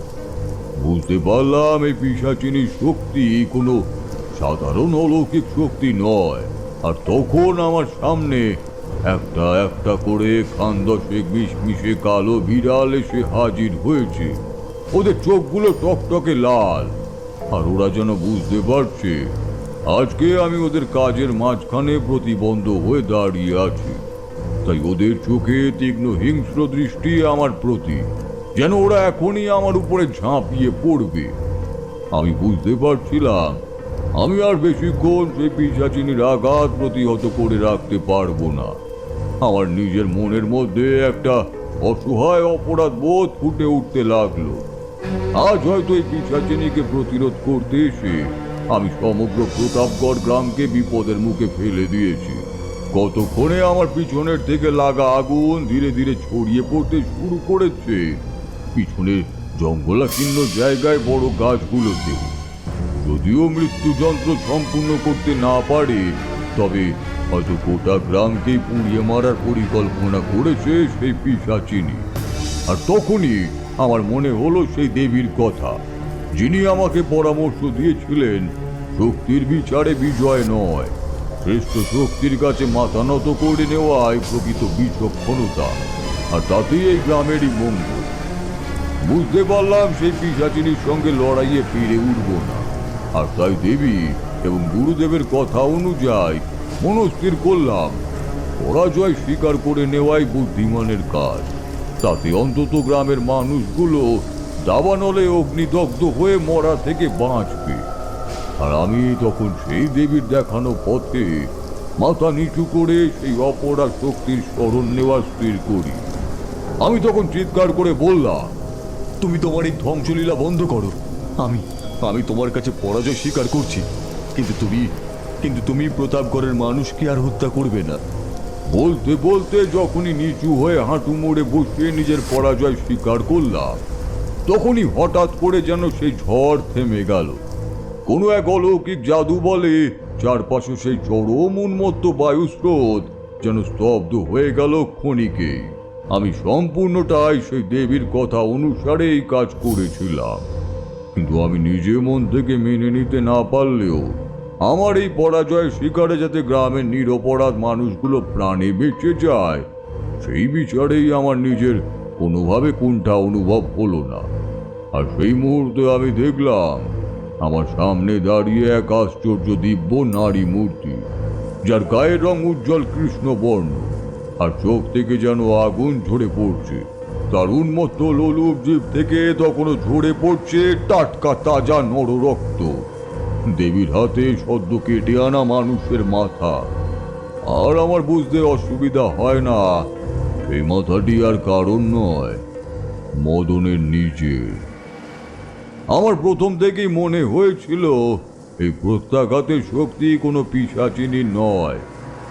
বুঝতে পারলাম এই পিশাচিনীর শক্তি কোনো সাধারণ অলৌকিক শক্তি নয়। আর তখন আমার সামনে একটা একটা করে খানদশেক মিশমিশে কালো বিড়াল এসে হাজির হয়েছে। ওদের চোখগুলো টকটকে লাল, আর ওরা যেন বুঝতে পারছে আজকে আমি ওদের কাজের মাঝখানে প্রতিবন্ধ হয়ে দাঁড়িয়ে আছি। তাই ওদের চোখে তীক্ষ্ণ হিংস্র দৃষ্টি আমার প্রতি, যেন ওরা এখনই আমার উপরে ঝাঁপিয়ে পড়বে। আমি বুঝতে পারছিলাম আমি আর বেশিক্ষণ সেই পিশাচিনীর আঘাত প্রতিহত করে রাখতে পারবো না। আমার নিজের মনের মধ্যে একটা অসহায় অপরাধ বোধ ফুটে উঠতে লাগলো। আজ হয়তো এই পিশাচিনীকে প্রতিরোধ করতে এসে আমি সমগ্র প্রতাপগড় গ্রামকে বিপদের মুখে ফেলে দিয়েছি। কতক্ষণে আমার পিছনের থেকে লাগা আগুন ধীরে ধীরে ছড়িয়ে পড়তে শুরু করেছে পিছনের জঙ্গলাকীর্ণ জায়গায় বড় গাছগুলোতেও। যদিও মৃত্যুযন্ত্র সম্পূর্ণ করতে না পারে, তবে হয়তো গোটা গ্রামকেই পুড়িয়ে মারার পরিকল্পনা করেছে সেই পিশাচিনী। আর তখনই আমার মনে হলো সেই দেবীর কথা, যিনি আমাকে পরামর্শ দিয়েছিলেন শক্তির বিচারে বিজয় নয়, শ্রেষ্ঠ শক্তির কাছে মাথা নত করে নেওয়াই প্রকৃত বিচক্ষণতা। আর তাতেই এই গ্রামেরই মঙ্গল। বুঝতে পারলাম সেই পিশাচিনীর সঙ্গে লড়াইয়ে ফিরে উঠব না। আর তাই দেবী এবং গুরুদেবের কথা অনুযায়ী মনস্থির করলাম পরাজয় স্বীকার করে নেওয়াই বুদ্ধিমানের কাজ। তাতে অন্তত গ্রামের মানুষগুলো দাবানলে অগ্নিদগ্ধ হয়ে মরা থেকে বাঁচবে। আর আমি তখন সেই দেবীর দেখানো পথে মাথা নিচু করে সেই অপরা শক্তির স্মরণ নেওয়া স্থির করি। আমি তখন চিৎকার করে বললাম, তুমি তোমার এই ধ্বংসলীলা বন্ধ করো। আমি তোমার কাছে পরাজয় স্বীকার করছি, কিন্তু তুমি প্রতাপগড়ের মানুষকে আর হত্যা করবে না। বলতে বলতে যখনই নিচু হয়ে হাঁটু মুড়ে বসে নিজের পরাজয় স্বীকার করলাম, তখনই হঠাৎ করে যেন সেই ঝড় থেমে গেল। কোনো এক অলৌকিক জাদু বলে চারপাশে সেই চরম উন্মত্ত বায়ুস্রোত যেন স্তব্ধ হয়ে গেল ক্ষণিকে। আমি সম্পূর্ণটাই সেই দেবীর কথা অনুসারে এই কাজ করেছিলাম, কিন্তু আমি নিজে মন থেকে মেনে নিতে না পারলেও আমার এই পরাজয়ের শিকারে যাতে গ্রামের নিরপরাধ মানুষগুলো প্রাণে বেঁচে যায় সেই বিচারেই আমার নিজের কোনোভাবে কুণ্ঠা অনুভব হলো না। আর সেই মুহূর্তে আমি দেখলাম আমার সামনে দাঁড়িয়ে এক আশ্চর্য দিব্য নারী মূর্তি, যার গায়ের রং উজ্জ্বল কৃষ্ণবর্ণ আর চোখ থেকে যেন আগুন ঝরে পড়ছে। তার উন্মত্ত লোলুপ জিভ থেকে তখনও ঝরে পড়ছে টাটকা তাজা নররক্ত। দেবীর হাতে সদ্য কেটে আনা মানুষের মাথা। আর আমার বুঝতে অসুবিধা হয় না এই মাথাটি আর কারণ নয়, মদনের নিজের। আমার প্রথম থেকেই মনে হয়েছিল এই প্রত্যাঘাতের শক্তি কোনো পিশাচিনীর নয়।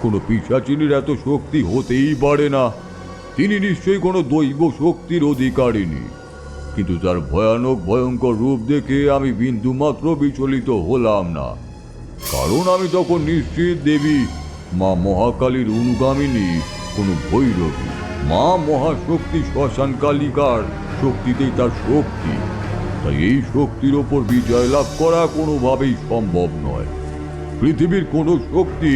কোনো পিশাচিনীর এত শক্তি হতেই পারে না। তিনি নিশ্চয়ই কোনো দৈব শক্তির অধিকারিণী। কিন্তু তার ভয়ানক ভয়ঙ্কর রূপ দেখে আমি বিন্দুমাত্র বিচলিত হলাম না, কারণ আমি তখন নিশ্চিত দেবী মা মহাকালীর অনুগামিনী কোনো ভৈরবী। মা মহাশক্তি শ্মশান কালিকার শক্তিতেই তার শক্তি, তাই এই শক্তির ওপর বিজয় লাভ করা কোনোভাবেই সম্ভব নয়। পৃথিবীর কোনো শক্তি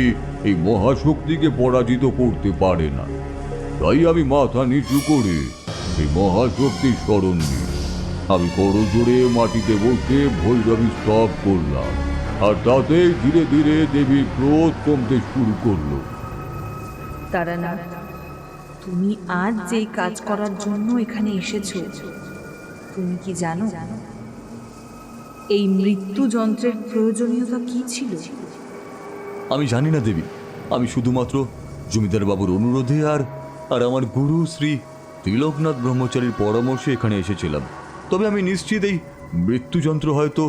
এই মহাশক্তিকে পরাজিত করতে পারে না। তাই আমি মাথা নিচু করে এই মহাশক্তির স্মরণ নিই। আমি করজোড়ে মাটিতে বসে ভৈরবী স্তব করলাম, আর তাতে ধীরে ধীরে দেবীর ক্রোধ কমতে শুরু করলো। তারানাথ, তুমি আজ যেই কাজ করার জন্য এখানে এসেছো, তুমি কি জানো এই মৃত্যু যন্ত্রের প্রয়োজনীয়তা কি ছিল? আমি জানি না দেবী। আমি শুধুমাত্র জমিদার বাবুর অনুরোধে আর আমার গুরু শ্রী তিলকনাথ ব্রহ্মচারীর পরামর্শে এখানে এসেছিলাম। তবে আমি নিশ্চিত এই মৃত্যুযন্ত্র হয়তো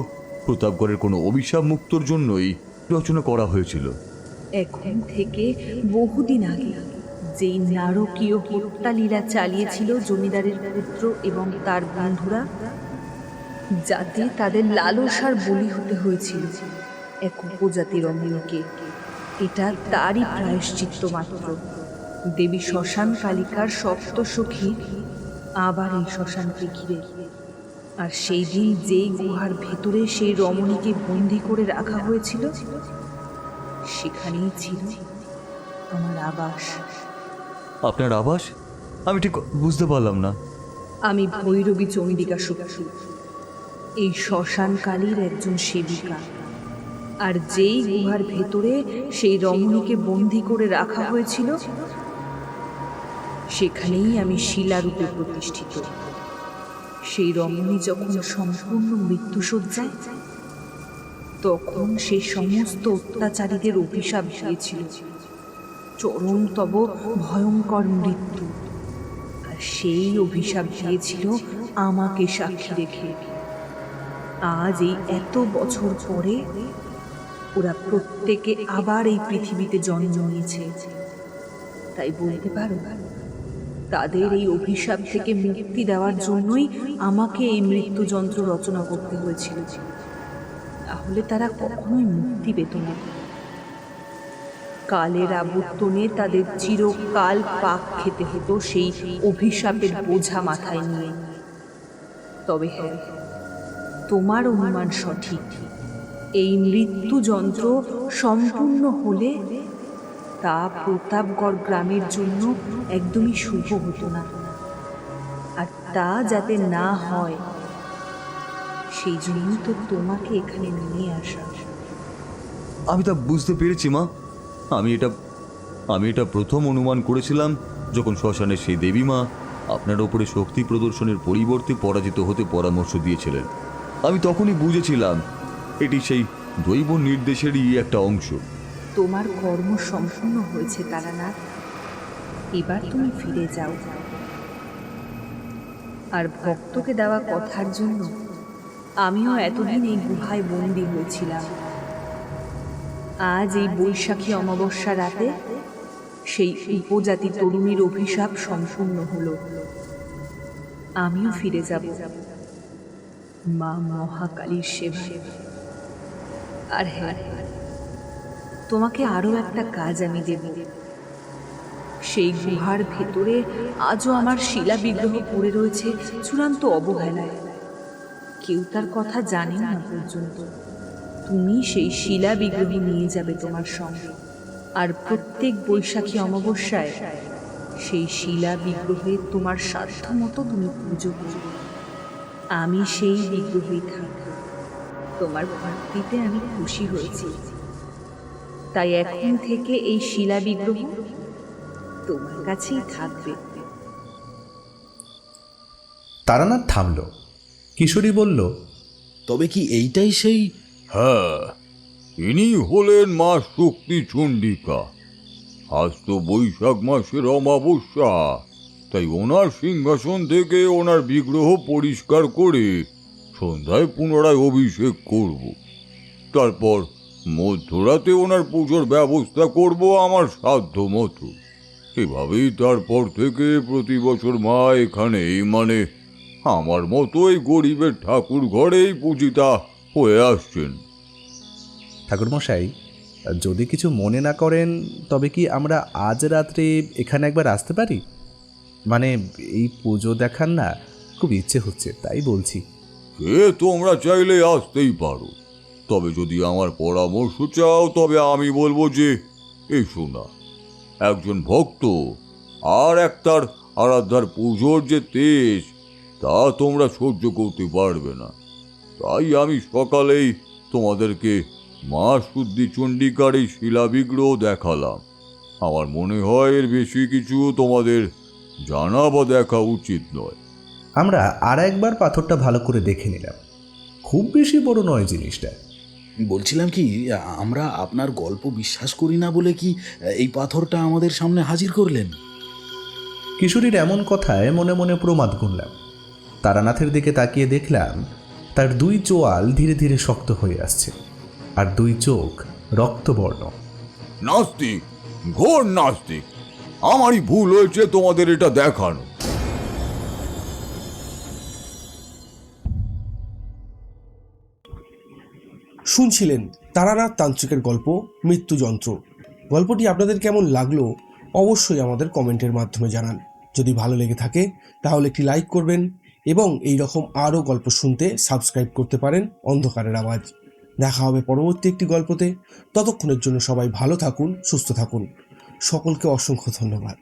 প্রতাপগড়ের কোনো অভিশাপ মুক্তর জন্যই রচনা করা হয়েছিল। এখন থেকে বহুদিন আগে যেই নারকীয় হত্যা লীলা চালিয়েছিল জমিদারের পুত্র এবং তার বন্ধুরা, যাতে তাদের লালসার বলি হতে হয়েছিল এক উপজাতি রমণীকে, এটা তারই প্রায়শ্চিত্ত মাত্র। দেবী শ্মশান কালিকার সপ্তসখী আবার এই শ্মশানকে ঘিরে। আর সেই দিন যেই গুহার ভেতরে সেই রমণীকে বন্দি করে রাখা হয়েছিল, সেখানেই ছিল আমার আবাস। আপনার আবাস? আমি ঠিক বুঝতে পারলাম না। আমি ভৈরবী চণ্ডিকা শক্তি, এই শ্মশান কালীর একজন সেবিকা। আর যেই গুহার ভেতরে সেই রমণীকে বন্দি করে রাখা হয়েছিল, সেখানেই আমি শিলারূপে প্রতিষ্ঠিত। সেই রমণী যখন সম্পূর্ণ মৃত্যুশয্যায়, তখন সেই সমস্ত অত্যাচারীদের অভিশাপ দিয়েছিল চরমতম ভয়ঙ্কর মৃত্যু। আর সেই অভিশাপ দিয়েছিল আমাকে সাক্ষী রেখে। আজ এই এত বছর পরে ওরা প্রত্যেকে আবার এই পৃথিবীতে জন্ম নিয়েছে। তাই বলতে পারো, তাদের এই অভিশাপ থেকে মুক্তি দেওয়ার জন্যই আমাকে এই মৃত্যুযন্ত্র রচনা করতে হয়েছিল। তাহলে তারা কখনোই মুক্তি পেত না। কালের আবর্তনে তাদের চিরকাল পাক খেতে হতো সেই অভিশাপের বোঝা মাথায় নিয়ে। তবে হ্যাঁ, তোমার অনুমান সঠিক। এই মৃত্যুযন্ত্র সম্পূর্ণ হলে তা প্রতাপগড় গ্রামের জন্য একদমই শুভ হতো না। আর তা যাতে না হয়, সেই জন্যই তো তোমাকে এখানে নিয়ে আসা। আমি তা বুঝতে পেরেছি মা। আমি এটা প্রথম অনুমান করেছিলাম যখন শ্মশানের সেই দেবী মা আপনার ওপরে শক্তি প্রদর্শনের পরিবর্তে পরাজিত হতে পরামর্শ দিয়েছিলেন। আমি তখনই বুঝেছিলাম এটি সেই দৈব নির্দেশেরই একটা অংশ। তোমার কর্ম সম্পূর্ণ হয়েছে তারানাথ, এবার তুমি ফিরে যাও। আর ভক্তকে দেওয়া কথার জন্য আমিও এতদিন এই গুহায় বন্দী হয়েছিলাম। আজ এই বৈশাখী অমাবস্যা রাতে সেই উপজাতি তরুণীর অভিশাপ সম্পূর্ণ হলো। আমিও ফিরে যাব মা মহাকালীর সেবায়। আর হ্যাঁ, তোমাকে আরো একটা কাজ আমি দেব। সেই গুহার ভেতরে আজও আমার শিলা বিগ্রহ পড়ে রয়েছে চূড়ান্ত অবহেলায়। কেউ তার কথা জানে না পর্যন্ত। তুমি সেই শিলা বিগ্রহ নিয়ে যাবে তোমার সঙ্গে, আর প্রত্যেক বৈশাখী অমাবস্যায় সেই শিলা বিগ্রহে তোমার সাধ্য মতো তুমি পুজো করবে। আমি সেই বিগ্রহই থাকব। তোমার ভক্তিতে আমি খুশি হয়েছি, তাই এখন থেকে এই শিলা বিগ্রহ তোমার কাছেই থাকবে। তারানাথ থামল। কিশোরী বলল, তবে কি এইটাই সেই? হ্যাঁ, ইনি হলেন মা শক্তি চণ্ডিকা। আজ তো বৈশাখ মাসের অমাবস্যা, তাই ওনার সিংহাসন থেকে ওনার বিগ্রহ পরিষ্কার করে সন্ধ্যায় পুনরায় অভিষেক করব। তারপর মধ্যরাতে ওনার পুজোর ব্যবস্থা করব আমার সাধ্য মতো। এভাবেই তারপর থেকে প্রতি বছর মা এখানেই, মানে আমার মতোই গরিবের ঠাকুর ঘরেই পূজিতা হয়ে আসছেন। ঠাকুরমশাই, যদি কিছু মনে না করেন তবে কি আমরা আজ রাত্রে এখানে একবার আসতে পারি? মানে এই পুজো দেখার না খুব ইচ্ছে হচ্ছে, তাই বলছি। সে তোমরা চাইলে আসতেই পারো, তবে যদি আমার পরামর্শ চাও তবে আমি বলবো যে এসো না। একজন ভক্ত আর একটার আরাধ্যার পুজোর যে তেজ, তা তোমরা সহ্য করতে পারবে না। তাই আমি সকালেই তোমাদেরকে মা শুদ্ধি চণ্ডিকার এই শিলাবিগ্রহ দেখালাম। আমার মনে হয় এর বেশি কিছু তোমাদের জানা বা দেখা উচিত নয়। আমরা আর একবার পাথরটা ভালো করে দেখে নিলাম। খুব বেশি বড় নয় জিনিসটা। বলছিলাম কি, আমরা আপনার গল্প বিশ্বাস করি না বলে কি এই পাথরটা আমাদের সামনে হাজির করলেন? কিশোরীর এমন কথায় মনে মনে প্রমাদ গুনলাম। তারানাথের দিকে তাকিয়ে দেখলাম তার দুই চোয়াল ধীরে ধীরে শক্ত হয়ে আসছে, আর দুই চোখ রক্তবর্ণ। নাস্তিক, ঘোর নাস্তিক! আমারই ভুল হয়েছে তোমাদের এটা দেখানো। শুনছিলেন তারানাথ তান্ত্রিকের গল্প মৃত্যুযন্ত্র। গল্পটি আপনাদের কেমন লাগলো অবশ্যই আমাদের কমেন্টের মাধ্যমে জানান। যদি ভালো লেগে থাকে তাহলে একটি লাইক করবেন এবং এই রকম আরও গল্প শুনতে সাবস্ক্রাইব করতে পারেন অন্ধকারের আওয়াজ। দেখা হবে পরবর্তী একটি গল্পতে। ততক্ষণের জন্য সবাই ভালো থাকুন, সুস্থ থাকুন। সকলকে অসংখ্য ধন্যবাদ।